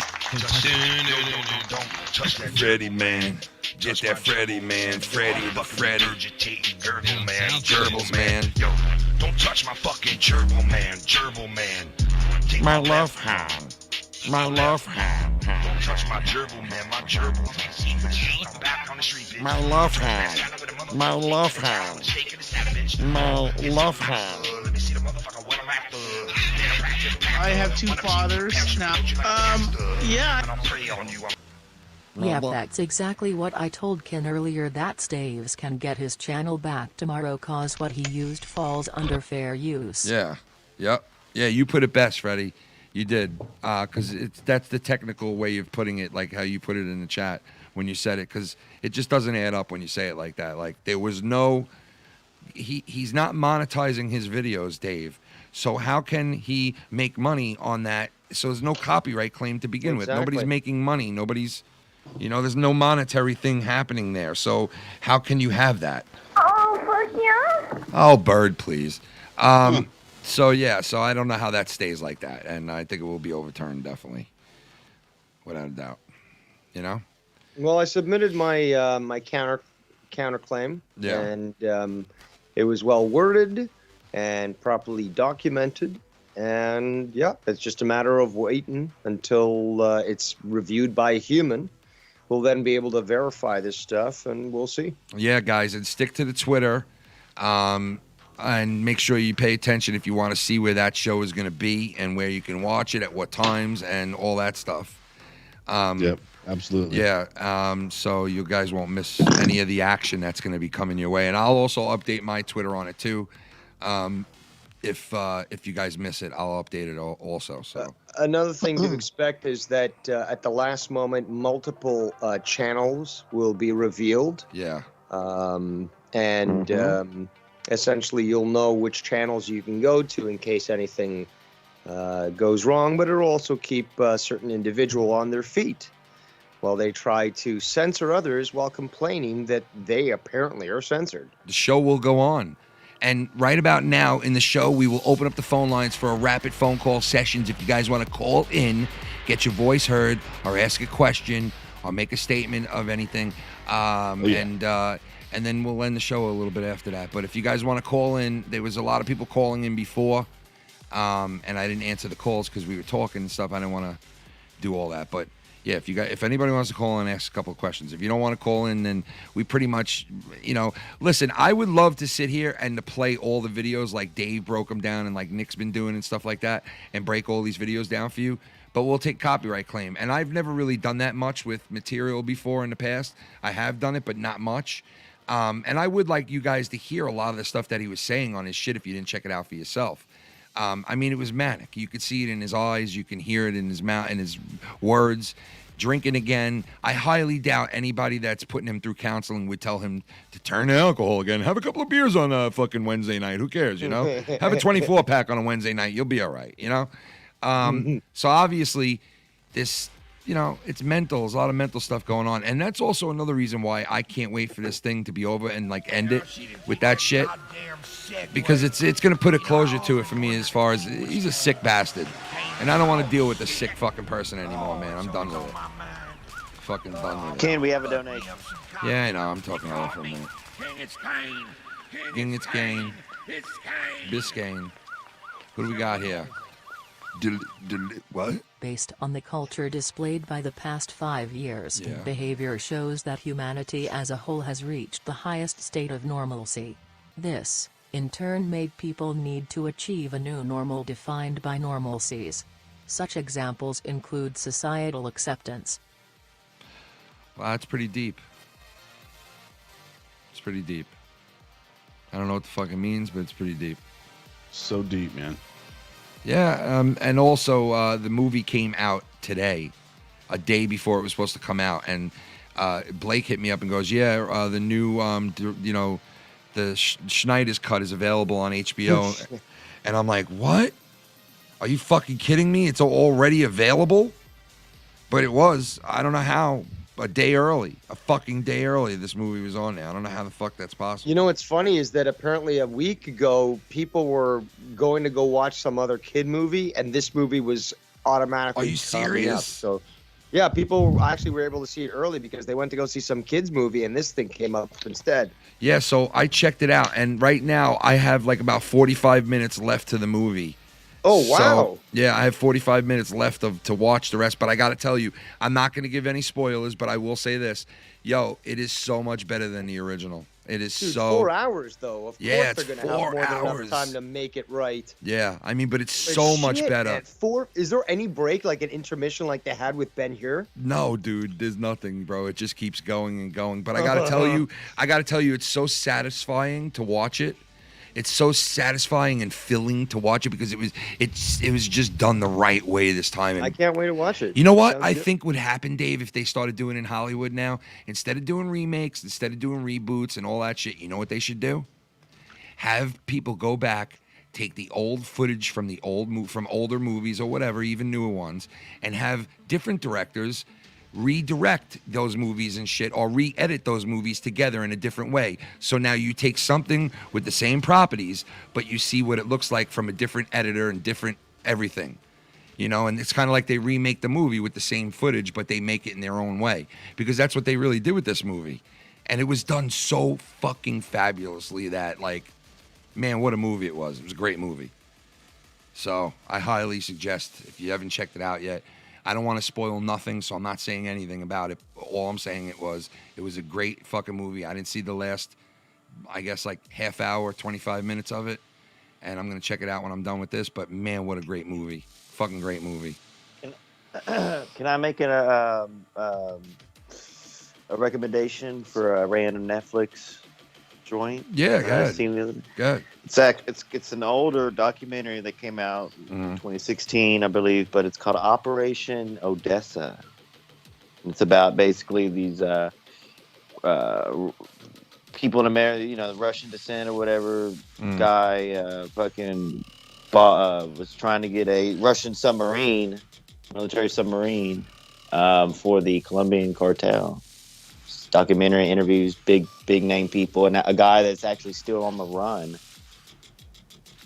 Freddie man. Get that Freddie man. Freddie the Freddie. Gerbil man. Gerbils, man. Yo, don't touch my fucking gerbil man. Gerbil man. Take My left love hand. hand. My love hand. Don't touch my gerbil man. My gerbil. Back on the street, bitch. My love hand. My love hand. My love hand. Let me see the motherfucker when I'm at I have 2 fathers now. Yeah. I'll pray on you. Yeah, that's exactly what I told Ken earlier, that Staves can get his channel back tomorrow cause what he used falls under fair use. Yeah. Yep. Yeah, you put it best, Freddie. You did, because that's the technical way of putting it, like how you put it in the chat when you said it, because it just doesn't add up when you say it like that. Like there was no, he's not monetizing his videos, Dave. So how can he make money on that? So there's no copyright claim to begin with. Nobody's making money. Nobody's, there's no monetary thing happening there. So how can you have that? Oh, fuck yeah. Oh, bird, please. So yeah, so I don't know how that stays like that, and I think it will be overturned definitely, without a doubt. Well, I submitted my my counterclaim, and it was well worded and properly documented, and yeah, it's just a matter of waiting until it's reviewed by a human. We'll then be able to verify this stuff, and we'll see. Yeah, guys, and stick to the Twitter. And make sure you pay attention if you want to see where that show is going to be and where you can watch it, at what times, and all that stuff. Yep, absolutely. Yeah, so you guys won't miss any of the action that's going to be coming your way. And I'll also update my Twitter on it, too. If you guys miss it, I'll update it also. So another thing to expect is that at the last moment, multiple channels will be revealed. Yeah. Essentially, you'll know which channels you can go to in case anything goes wrong, but it'll also keep a certain individual on their feet while they try to censor others while complaining that they apparently are censored. The show will go on. And right about now in the show, we will open up the phone lines for a rapid phone call sessions. If you guys want to call in, get your voice heard, or ask a question, or make a statement of anything, and then we'll end the show a little bit after that. But if you guys want to call in, there was a lot of people calling in before, and I didn't answer the calls because we were talking and stuff. I didn't want to do all that. But yeah, if anybody wants to call in, ask a couple of questions. If you don't want to call in, then we pretty much, listen, I would love to sit here and to play all the videos like Dave broke them down and like Nick's been doing and stuff like that, and break all these videos down for you. But we'll take copyright claim. And I've never really done that much with material before in the past. I have done it, but not much. And I would like you guys to hear a lot of the stuff that he was saying on his shit if you didn't check it out for yourself. I mean, it was manic. You could see it in his eyes. You can hear it in his mouth, in his words. Drinking again. I highly doubt anybody that's putting him through counseling would tell him to turn to alcohol again. Have a couple of beers on a fucking Wednesday night. Who cares, Have a 24-pack on a Wednesday night. You'll be all right, So obviously, this... it's mental. There's a lot of mental stuff going on. And that's also another reason why I can't wait for this thing to be over and, end it with that shit. Because it's going to put a closure to it for me as far as he's a sick bastard. And I don't want to deal with a sick fucking person anymore, man. I'm done with it. Fucking done with it. Can we have a donation? Yeah, I know. I'm talking about it for a minute. King, it's Kane. Biscayne. Who do we got here? What? Based on the culture displayed by the past 5 years, behavior shows that humanity as a whole has reached the highest state of normalcy. This, in turn, made people need to achieve a new normal defined by normalcies. Such examples include societal acceptance. Well, that's pretty deep. It's pretty deep. I don't know what the fuck it means, but it's pretty deep. So deep, man. Yeah, and also the movie came out today, a day before it was supposed to come out, and Blake hit me up and goes, the new, the Schneider's cut is available on HBO, and I'm like, what? Are you fucking kidding me? It's already available? But it was. I don't know how. A fucking day early, this movie was on there. I don't know how the fuck that's possible. What's funny is that apparently a week ago, people were going to go watch some other kid movie, and this movie was automatically. Are you serious? So, yeah, people actually were able to see it early because they went to go see some kids movie, and this thing came up instead. Yeah, so I checked it out, and right now I have like about 45 minutes left to the movie. Oh, wow. So, yeah, I have 45 minutes left to watch the rest, but I got to tell you, I'm not going to give any spoilers, but I will say this. Yo, it is so much better than the original. It is Dude, so... 4 hours, though. Of yeah, course they're it's going to have 4 more hours. than enough time to make it right. Yeah, I mean, but it's so much better. At 4, is there any break, like an intermission like they had with Ben-Hur? No, dude, there's nothing, bro. It just keeps going and going. But I got to tell you, it's so satisfying to watch it. It's so satisfying and filling to watch it because it was just done the right way this time. And I can't wait to watch it. you know what Sounds I good. think would happen, Dave, if they started doing in Hollywood now? Instead of doing remakes, instead of doing reboots and all that shit, you know what they should do? Have people go back, take the old footage from from older movies or whatever, even newer ones, and have different directors redirect those movies and shit, or re-edit those movies together in a different way. So now you take something with the same properties, but you see what it looks like from a different editor and different everything. You know, and it's kind of like they remake the movie with the same footage, but they make it in their own way, because that's what they really did with this movie. And it was done so fucking fabulously that, like, man, what a movie it was. It was a great movie. So I highly suggest, if you haven't checked it out yet, I don't want to spoil nothing, so I'm not saying anything about it. All I'm saying it was a great fucking movie. I didn't see the last, I guess, like half hour, 25 minutes of it, and I'm going to check it out when I'm done with this. But man, what a great movie. Fucking great movie. Can I make a recommendation for a random Netflix joint? Yeah, go ahead. Seen the other day? Go ahead. It's an older documentary that came out in 2016, I believe, but it's called Operation Odessa. It's about basically these people in America, you know, Russian descent or whatever. Guy fucking was trying to get a Russian submarine, military submarine, for the Colombian cartel. Documentary interviews big name people, and a guy that's actually still on the run,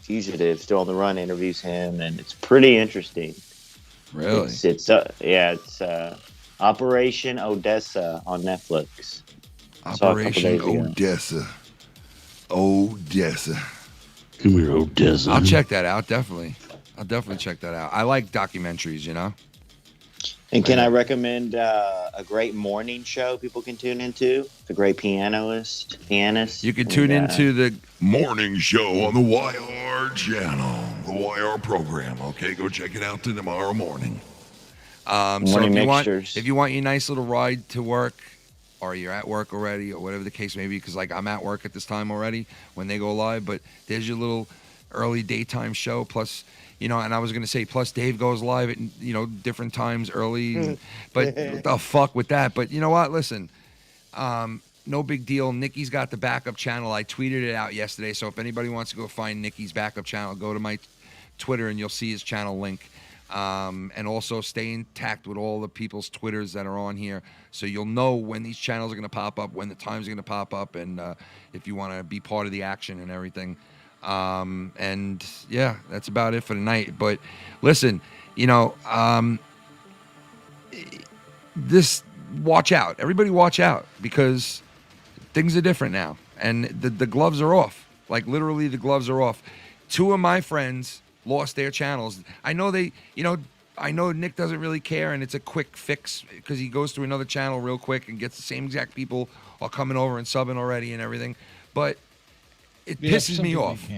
fugitive, still on the run, interviews him, and it's pretty interesting. Really? It's Operation Odessa on Netflix. Operation Odessa. Odessa. Come here, Odessa. I'll check that out, definitely. I'll definitely check that out. I like documentaries, you know? And can I recommend a great morning show people can tune into? It's a great pianist. You can tune into the morning show on the YR channel, the YR program. Okay, go check it out tomorrow morning. So if you want your nice little ride to work, or you're at work already, or whatever the case may be, because like I'm at work at this time already when they go live, but there's your little early daytime show. Plus, you know, and I was going to say, plus Dave goes live at, you know, different times early, but what the fuck with that? But you know what? Listen, no big deal. Nicky's got the backup channel. I tweeted it out yesterday. So if anybody wants to go find Nicky's backup channel, go to my Twitter and you'll see his channel link. And also stay intact with all the people's Twitters that are on here, so you'll know when these channels are going to pop up, when the times are going to pop up, and if you want to be part of the action and everything. And yeah, that's about it for tonight. But listen, you know, watch out. Everybody watch out, because things are different now, and the gloves are off. Like literally the gloves are off. Two of my friends lost their channels. I know I know Nick doesn't really care, and it's a quick fix because he goes to another channel real quick and gets the same exact people all coming over and subbing already and everything. But it pisses me off.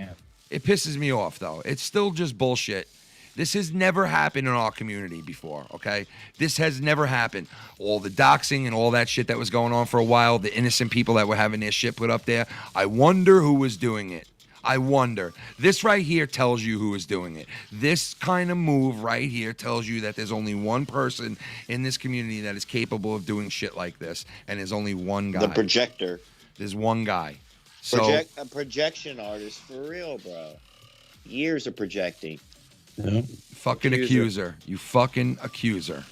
It pisses me off, though. It's still just bullshit. This has never happened in our community before, okay? This has never happened. All the doxing and all that shit that was going on for a while, the innocent people that were having their shit put up there, I wonder who was doing it. I wonder. This right here tells you who is doing it. This kind of move right here tells you that there's only one person in this community that is capable of doing shit like this, and there's only one guy. The projector. There's one guy. So A projection artist for real, bro. Years of projecting. Yeah. Fucking accuser. You fucking accuser.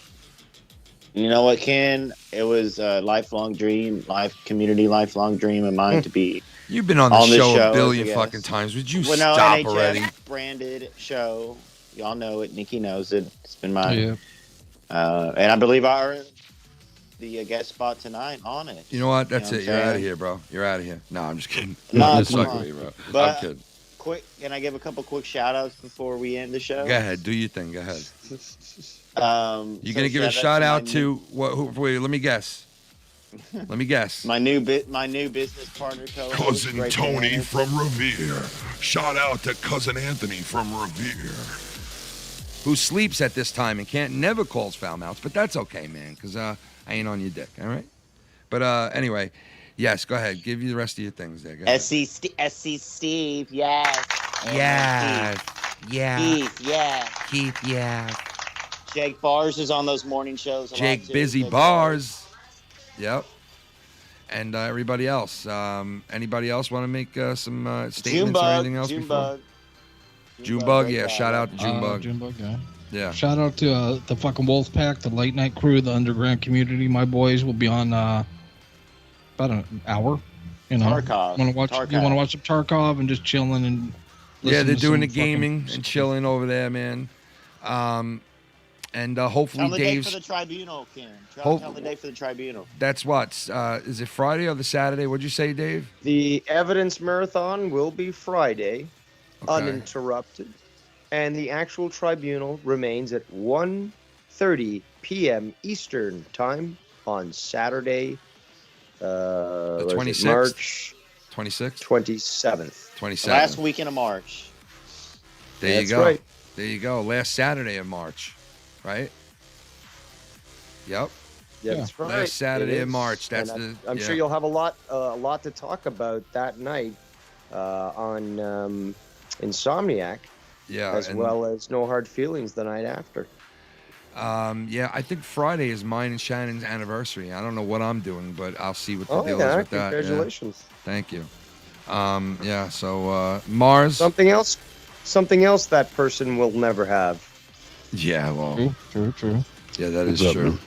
You know what, Ken? It was a lifelong dream of mine to be. You've been on the show a billion fucking times. Would you stop NHS already? Branded show. Y'all know it. Nicky knows it. It's been mine. And I believe I earned the guest spot tonight on it. You know what? That's You know it. You're out of here, bro. You're out of here. No, I'm just kidding. No, I'm just come fucking on. with you, bro. But I'm kidding. Quick, can I give a couple quick shout outs before we end the show? Go ahead. Do your thing. Go ahead. You're So going to give a shout out to wait, let me guess. Let me guess. My new business partner, Cousin Tony from Revere. Shout out to Cousin Anthony from Revere. Who sleeps at this time and never calls foul mouths, but that's okay, man, because I ain't on your dick, all right? But anyway, Yes, go ahead. Give you the rest of your things there. Go ahead. SC Steve, yes. Yeah. Yeah. Keith, yeah. Keith, yeah. Jake Bars is on those morning shows a lot, Jake too. Busy Jake Bars. Yep. And everybody else. Anybody else want to make some statements or anything else before? Junebug, yeah. Shout out to Junebug. Junebug, yeah. Yeah. Shout out to the fucking Wolfpack, the late night crew, the underground community. My boys will be on about an hour. You know, Tarkov. You want to watch some Tarkov and just chilling and. Yeah, they're doing the some gaming and chilling over there, man. And hopefully Tell the date Dave's. for the tribunal, Ken. Tell the date for the tribunal. That's what. Is it Friday or the Saturday? What'd you say, Dave? The evidence marathon will be Friday, uninterrupted, and the actual tribunal remains at 1:30 p.m. Eastern time on Saturday, The 26th? March 26th? 27th. 27th. Last weekend of March. There That's you go. right. There you go. Last Saturday of March, right? Yep. Yeah, that's right. Last Saturday It of is. March. That's And the. I'm yeah. sure you'll have a lot to talk about that night on Insomniac, Yeah, as and- well as No Hard Feelings the night after. Yeah, I think Friday is mine and Shannon's anniversary. I don't know what I'm doing, but I'll see what the Oh, deal yeah, is with that. Yeah. congratulations. Thank you. Yeah. So Marz. Something else that person will never have. Yeah. Well. True. Yeah, that is What's up, true. man?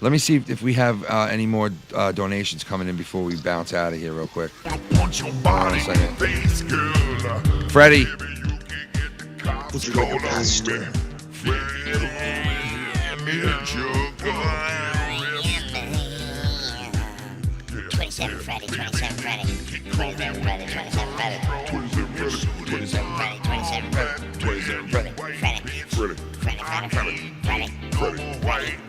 Let me see if we have any more donations coming in before we bounce out of here real quick. Punch your body, face, girl. Freddie. What's going on, man? Twenty-seven Freddy, 27 Freddy, 27 Freddy, 27 Freddy, 27 Freddy, 27 Freddy, 27 Freddy,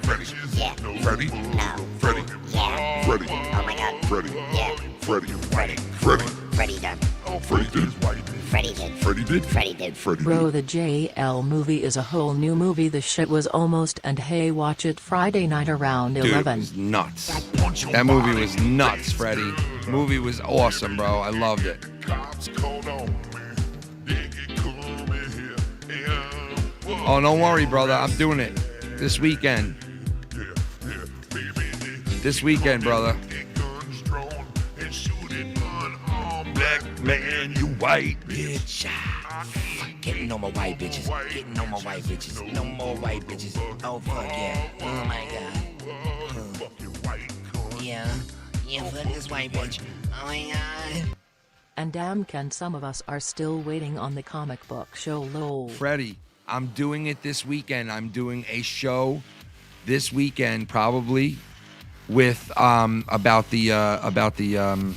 Freddy, yeah, Freddie, no, Freddie, yeah, Freddie, oh my god, Freddie, yeah, Freddie, Freddie, Freddie. Freddie done, Oh, Freddie did. Freddie did, Freddie did. Freddie did, Freddie Bro, the JL movie is a whole new movie. The shit was almost, and hey, watch it Friday night around Dude, it 11. was nuts. That movie was nuts, Freddie. Movie was awesome, bro. I loved it. Oh, don't worry, brother. I'm doing it this weekend. This weekend, brother. Black man, you white bitch. Getting no more white bitches. Getting no more white bitches. No more white bitches. Oh fuck yeah. Oh my god. Yeah. Yeah, fuck this white bitch. Oh my god. And damn, can some of us are still waiting on the comic book show, lol. Freddie, I'm doing it this weekend. I'm doing a show this weekend, probably with about the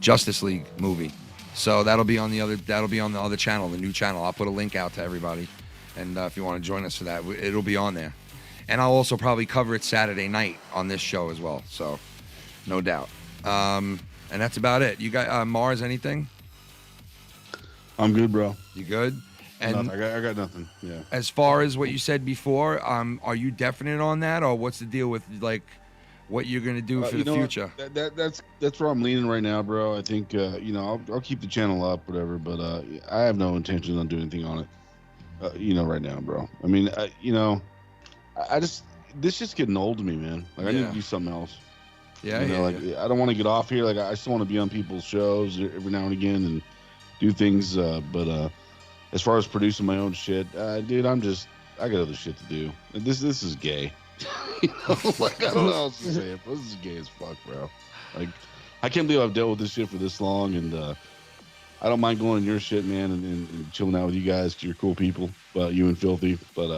Justice League movie. So that'll be on the other channel, the new channel. I'll put a link out to everybody, and if you want to join us for that, it'll be on there. And I'll also probably cover it Saturday night on this show as well. So, no doubt. And that's about it. You got Marz? Anything? I'm good, bro. You good? And Nothing. I got nothing. Yeah. as far as what you said before, are you definite on that, or what's the deal with like what you're gonna do for You the know what? future? That's where I'm leaning right now, bro. I think I'll keep the channel up, whatever. But I have no intention on doing anything on it. Right now, bro. I mean, I just this just getting old to me, man. Like I need Yeah. to do something else. Yeah, I don't want to get off here. Like I still want to be on people's shows every now and again and do things. But as far as producing my own shit, dude, I got other shit to do. This is gay. Like I don't know how else to say it, but this is gay as fuck, bro. Like I can't believe I've dealt with this shit for this long, and I don't mind going on your shit, man, and chilling out with you guys. 'Cause you're cool people, you and Filthy. But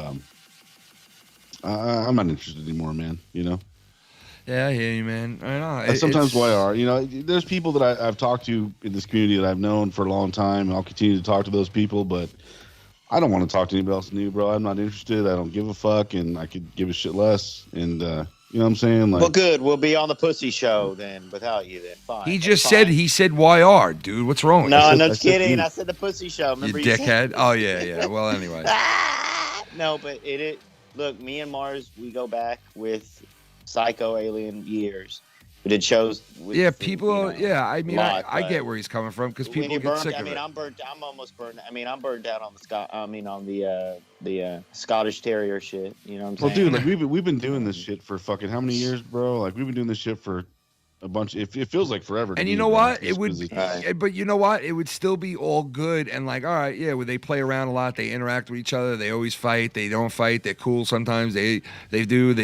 I'm not interested anymore, man. Yeah, I hear you, man. I know. That's sometimes why I are. There's people that I've talked to in this community that I've known for a long time, and I'll continue to talk to those people, but I don't want to talk to anybody else new, bro. I'm not interested. I don't give a fuck, and I could give a shit less. And you know what I'm saying? Like, Well, good. We'll be on the pussy show then without you then. Fine. He That's just fine. he said YR, dude. What's wrong? No, with no, you? just kidding. I said the pussy show. You Remember dickhead. said- Oh yeah. Well, anyway. No, but it. Look, me and Marz, we go back with psycho alien years, We did shows. With, yeah, people. I mean, lot, I get where he's coming from because people get sick of it. I'm burnt. I'm almost burnt. I mean, I'm burnt out on the Scottish Terrier shit. You know what I'm saying? Well, dude, like we've been doing this shit for fucking how many years, bro? Like we've been doing this shit for a bunch. It feels like forever. And you know what? It would, but you know what? It would still be all good and like, all right, yeah. Where they play around a lot, they interact with each other. They always fight. They don't fight. They're cool sometimes. They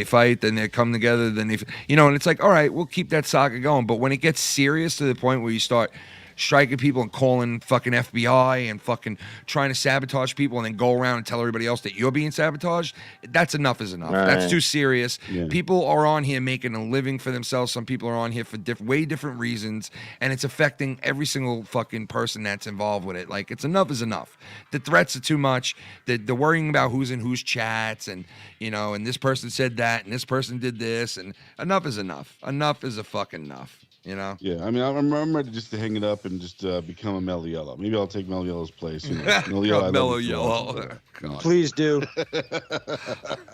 fight. Then they come together. Then and it's like, all right, we'll keep that saga going. But when it gets serious to the point where you start striking people and calling fucking FBI and fucking trying to sabotage people and then go around and tell everybody else that you're being sabotaged, that's enough is enough. Right. That's too serious. Yeah. People are on here making a living for themselves. Some people are on here for way different reasons, and it's affecting every single fucking person that's involved with it. Like, it's enough is enough. The threats are too much. The worrying about who's in whose chats and, and this person said that and this person did this, and enough is enough. Enough is a fucking enough. Yeah, I mean, I'm ready just to hang it up and just become a Mellow Yellow. Maybe I'll take Mellow Yellow's place. Mellow Yellow. Mellow Yellow. Please do. But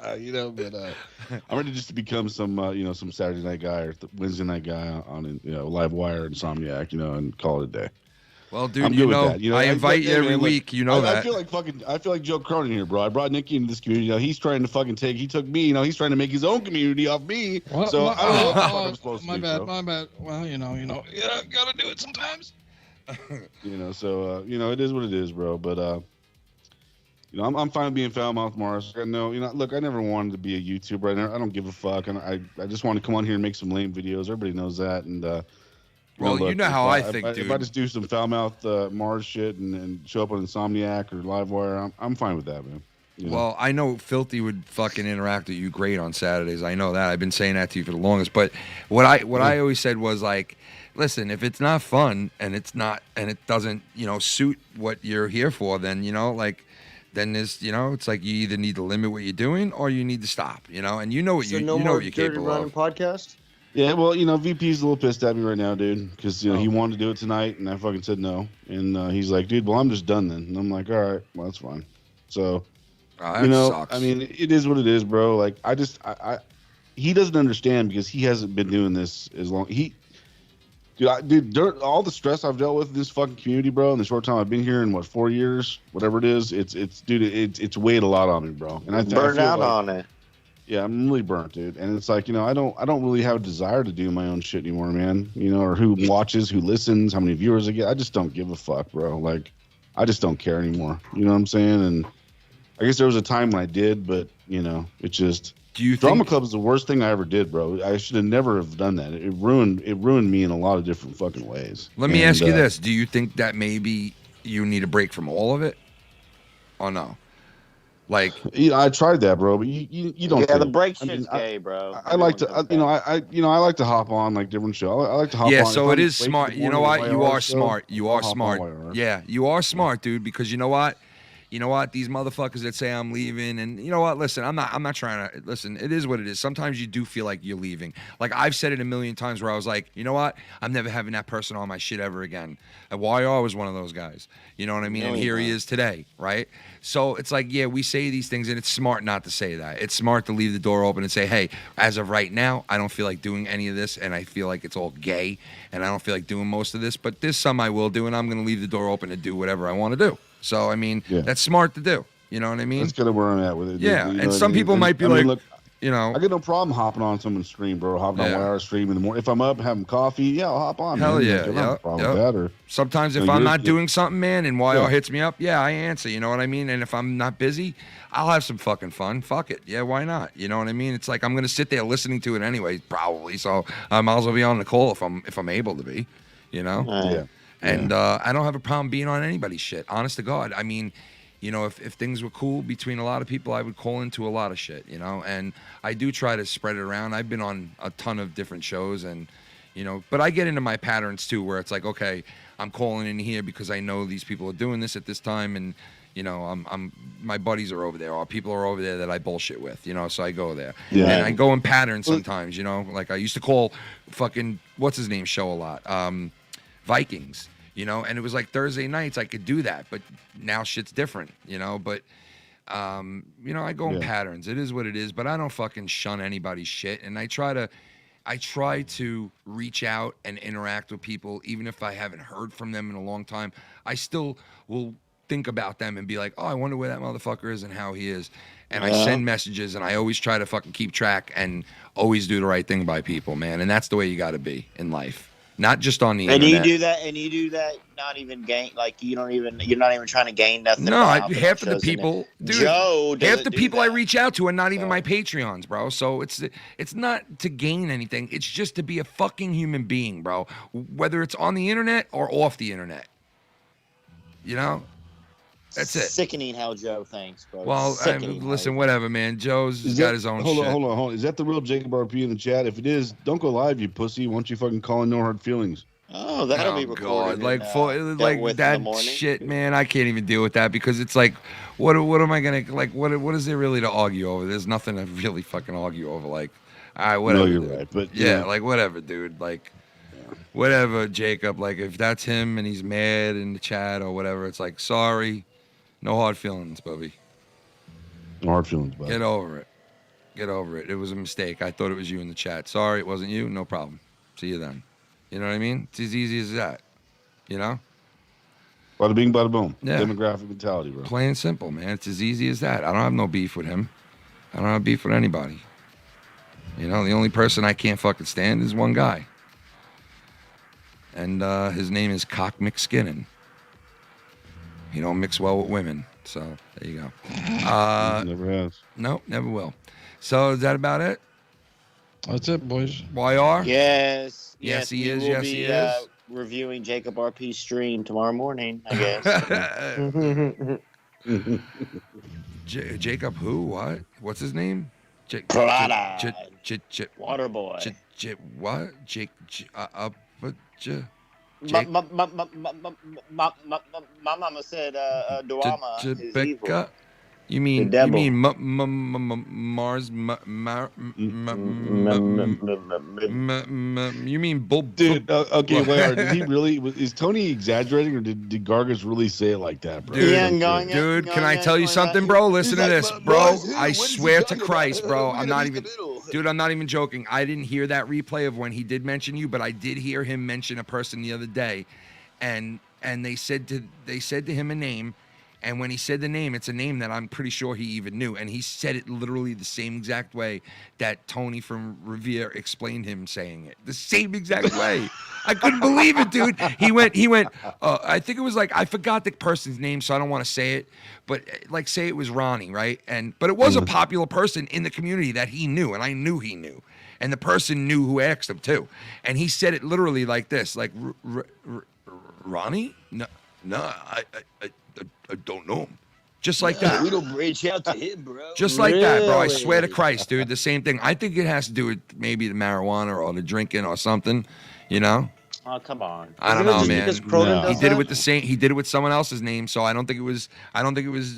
I'm ready just to become some some Saturday night guy or Wednesday night guy on Live Wire, Insomniac, and call it a day. Well, dude, I'm good with that. I invite you every week. I feel like Joe Cronin here, bro. I brought Nicky into this community. He's trying to fucking he took me. He's trying to make his own community off me. I don't know what I'm supposed to do. My bad. Well, yeah, gotta do it sometimes. So it is what it is, bro. But I'm fine with being foul mouth Marz. Look, I never wanted to be a YouTuber. I don't give a fuck. I just want to come on here and make some lame videos. Everybody knows that, and. Well, look, you know how I think, dude. If I just do some foul mouth Marz shit and show up on Insomniac or Livewire, I'm fine with that, man. Well, I know Filthy would fucking interact with you great on Saturdays. I know that. I've been saying that to you for the longest. But what I always said was like, listen, if it's not fun and it doesn't suit what you're here for, then then there's it's like you either need to limit what you're doing or you need to stop. And you know what you know what you're capable of. Podcast. Yeah, well, VP's a little pissed at me right now, dude, because he wanted to do it tonight, and I fucking said no. And he's like, dude, well, I'm just done then. And I'm like, all right, well, that's fine. So, sucks. I mean, it is what it is, bro. Like, he doesn't understand because he hasn't been doing this as long. All the stress I've dealt with in this fucking community, bro, in the short time I've been here in 4 years, whatever it is, it's weighed a lot on me, bro. And I burned out on it. Yeah, I'm really burnt, dude. And it's like, I don't really have a desire to do my own shit anymore, man. Or who watches, who listens, how many viewers I get. I just don't give a fuck, bro. Like, I just don't care anymore. You know what I'm saying? And I guess there was a time when I did, but, it just... Drama Club is the worst thing I ever did, bro. I should have never have done that. It ruined me in a lot of different fucking ways. Let me ask you this. Do you think that maybe you need a break from all of it? Or no? Like, I tried that, bro, but you don't. Yeah, the break shit's gay, bro. I like to, I like to hop on like different shows. I like to hop on. Yeah, so it is smart. You know what? You are smart. You are smart. Yeah, you are smart, dude. Because you know what? These motherfuckers that say I'm leaving, and you know what? Listen, I'm not trying to listen. It is what it is. Sometimes you do feel like you're leaving. Like I've said it a million times where I was like, you know what? I'm never having that person on my shit ever again. And YR was one of those guys. You know what I mean? And here he is today, right? So it's like, yeah, we say these things, and it's smart not to say that. It's smart to leave the door open and say, hey, as of right now, I don't feel like doing any of this, and I feel like it's all gay, and I don't feel like doing most of this. But there's some I will do, and I'm going to leave the door open to do whatever I want to do. So, I mean, that's smart to do. You know what I mean? That's kind of where I'm at with it. Yeah, and some people might be like, look, I got no problem hopping on someone's stream, bro. Hopping on YR stream in the morning. If I'm up having coffee, I'll hop on. Hell man. yeah. I don't have a problem with that. Or, sometimes if I'm not doing something, man, and YR hits me up, I answer. You know what I mean? And if I'm not busy, I'll have some fucking fun. Fuck it. Yeah, why not? You know what I mean? It's like I'm going to sit there listening to it anyway, probably. So I might as well be on the call if I'm able to be, Yeah. And I don't have a problem being on anybody's shit. Honest to God. I mean, if things were cool between a lot of people, I would call into a lot of shit, And I do try to spread it around. I've been on a ton of different shows and, but I get into my patterns too where it's like, okay, I'm calling in here because I know these people are doing this at this time and, my buddies are over there or people are over there that I bullshit with, so I go there. Yeah. And I go in patterns sometimes, like I used to call fucking, what's his name show a lot? Vikings, and it was like Thursday nights I could do that, but now shit's different, but I go in patterns. It is what it is, but I don't fucking shun anybody's shit, and I try to I try to reach out and interact with people, even if I haven't heard from them in a long time. I still will think about them and be like, oh, I wonder where that motherfucker is and how he is. And I send messages, and I always try to fucking keep track and always do the right thing by people, man. And that's the way you got to be in life, not just on the internet. And you do that. Not even gain. Like you're not even trying to gain nothing. No, half of the people, dude. Joe half the people I reach out to are not even my Patreons, bro. So it's not to gain anything. It's just to be a fucking human being, bro. Whether it's on the internet or off the internet. You know. That's it. Sickening how Joe thinks, bro. Well, listen, whatever, man. Joe's got his own shit. Hold on. Is that the real Jacob RP in the chat? If it is, don't go live, you pussy. Why don't you fucking call in No Hard Feelings? Oh, that'll be recorded. God. Like that shit, man. I can't even deal with that because it's like, what am I gonna like? What is there really to argue over? There's nothing to really fucking argue over. Like, all right, whatever. No, you're right, but yeah, like whatever, dude. Like. Whatever, Jacob. Like, if that's him and he's mad in the chat or whatever, it's like, sorry. No hard feelings, Bubby. No hard feelings, Bubby. Get over it. Get over it. It was a mistake. I thought it was you in the chat. Sorry, it wasn't you. No problem. See you then. You know what I mean? It's as easy as that. You know? Bada bing, bada boom. Yeah. Demographic mentality, bro. Plain and simple, man. It's as easy as that. I don't have no beef with him. I don't have beef with anybody. You know, the only person I can't fucking stand is one guy. And his name is Cock McSkinnon. He don't mix well with women. So, there you go. Never has. No, never will. So, is that about it? That's it, boys. YR? Yes. Yes, he we is. will Yes, be, he is. Reviewing Jacob RP's stream tomorrow morning, I guess. Jacob who? What? What's his name? Waterboy. What? My mama said Duama is evil. You mean Marz? You mean Bull? Dude, okay, wait. Did he really? Is Tony exaggerating, or did Gargas really say it like that, bro? Dude, can I tell you something, bro? Listen to this, bro. I swear to Christ, bro. I'm not even joking. I didn't hear that replay of when he did mention you, but I did hear him mention a person the other day, and they said to him a name. And when he said the name, it's a name that I'm pretty sure he even knew. And he said it literally the same exact way that Tony from Revere explained him saying it. The same exact way. I couldn't believe it, dude. He went, I think it was like, I forgot the person's name, so I don't want to say it. But like, say it was Ronnie, right? But it was a popular person in the community that he knew, and I knew he knew. And the person knew who asked him, too. And he said it literally like this, like, Ronnie? No, I don't know him. Just like that. We don't reach out to him, bro. Just like that, bro. I swear to Christ, dude. The same thing. I think it has to do with maybe the marijuana or the drinking or something, you know? Oh, come on. I don't know, man. He did it with he did it with someone else's name, so I don't think it was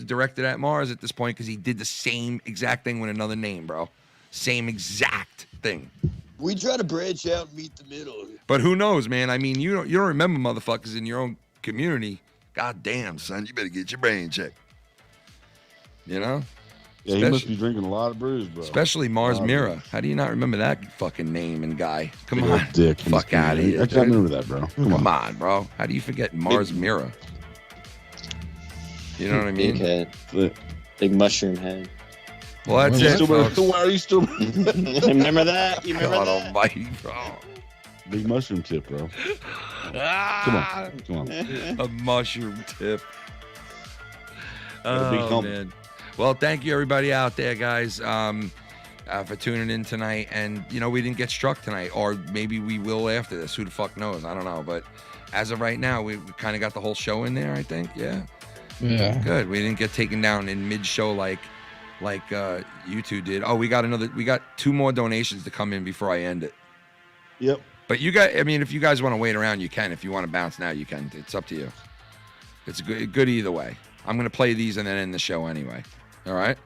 directed at Marz at this point because he did the same exact thing with another name, bro. Same exact thing. We try to branch out and meet the middle. But who knows, man? I mean, you don't remember motherfuckers in your own community. God damn, son, you better get your brain checked. You know? Yeah, he must be drinking a lot of brews, bro. Especially Marz Mira. How do you not remember that fucking name and guy? Come on. Dick. Fuck out of here. I can't remember that, bro. Come on, bro. How do you forget Marz Mira? You know what I mean? Big head. Big mushroom head. Well, that's it, folks. Why are you still... Remember that? You remember God that? almighty, bro. Big mushroom tip, bro. Come on. A mushroom tip. A big hump. Man. Well, thank you everybody out there, guys, for tuning in tonight. And we didn't get struck tonight, or maybe we will after this. Who the fuck knows? I don't know. But as of right now, we kind of got the whole show in there. I think, yeah. Good. We didn't get taken down in mid-show like you two did. Oh, we got 2 more donations to come in before I end it. Yep. But you guys, I mean, if you guys want to wait around, you can. If you want to bounce now, you can. It's up to you. It's good either way. I'm going to play these and then end the show anyway. All right?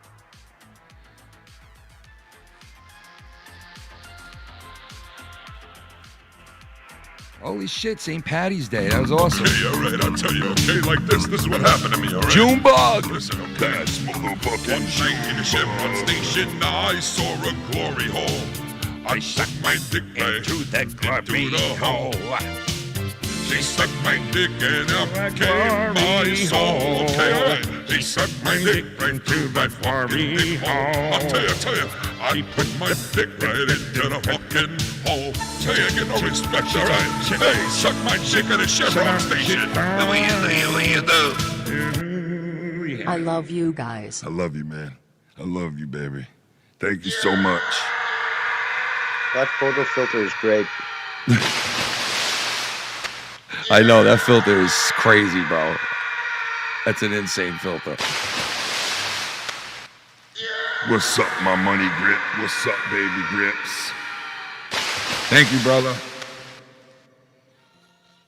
Holy shit, St. Patty's Day. That was awesome. Okay, all right, I'll tell you, okay, like this is what happened to me, all right? Junebug! Listen, okay, that's motherfucking one night in a Chevron station, I saw a glory hole. I suck my dick right into the hole. She sucked my dick and up came my soul. Okay, she sucked my dick right into my fucking hole. I'll tell you, I put my dick right into the fucking hole. Tell you, get no respect, all right? Hey, suck my dick at a Chevron station. What you do? I love you guys. I love you, man. I love you, baby. Thank you so much. That photo filter is great. I know, that filter is crazy, bro. That's an insane filter. What's up, my money grip? What's up, baby grips? Thank you, brother.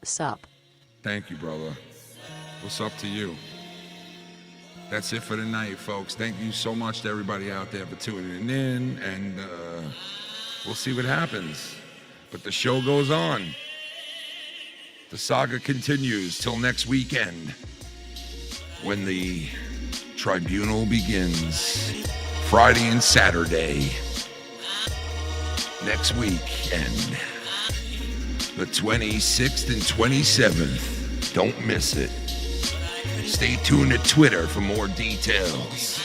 Sup. Thank you, brother. What's up to you? That's it for tonight, folks. Thank you so much to everybody out there for tuning in, and we'll see what happens. But the show goes on. The saga continues till next weekend when the tribunal begins. Friday and Saturday. Next weekend. The 26th and 27th. Don't miss it. Stay tuned to Twitter for more details.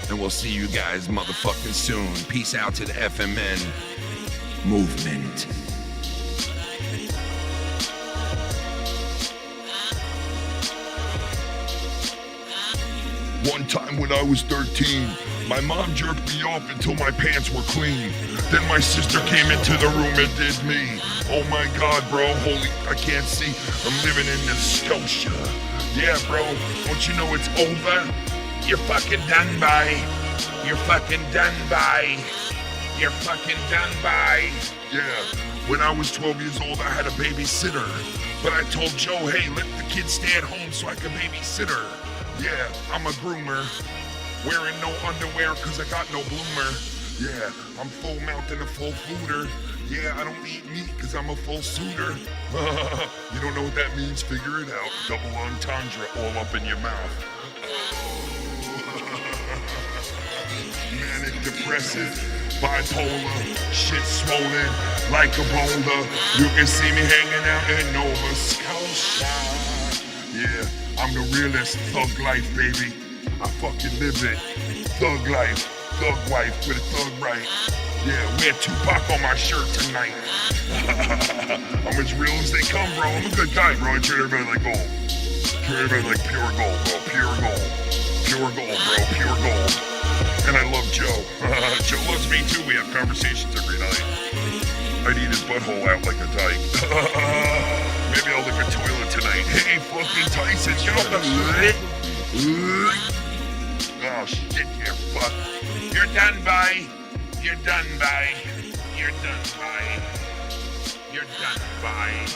And we'll see you guys motherfucking soon. Peace out to the FMN movement. One time when I was 13, my mom jerked me off until my pants were clean. Then my sister came into the room and did me. Oh my God, bro, holy, I can't see. I'm living in Scotia. Yeah, bro, don't you know it's over? You're fucking done by. You're fucking done by. You're fucking done by. Yeah, when I was 12 years old, I had a babysitter. But I told Joe, hey, let the kid stay at home so I can babysit her. Yeah, I'm a groomer, wearing no underwear cause I got no bloomer. Yeah, I'm full mouth and a full fooder. Yeah, I don't eat meat cause I'm a full suitor. You don't know what that means? Figure it out. Double entendre all up in your mouth. Manic depressive, bipolar, shit swollen like a boulder. You can see me hanging out in Nova Scotia. Yeah. I'm the realest, thug life, baby. I fucking live it. Thug life, thug wife with a thug right. Yeah, wear Tupac on my shirt tonight. I'm as real as they come, bro. I'm a good guy, bro. I treat everybody like gold. Treat everybody like pure gold, bro. Pure gold. Pure gold, bro. Pure gold. And I love Joe. Joe loves me too. We have conversations every night. I'd eat his butthole out like a dyke. Maybe I'll lick a toilet tonight. Hey, fucking Tyson, get off the lit. Oh, shit, you fuck. You're done, bye. You're done, bye. You're done, bye. You're done, bye.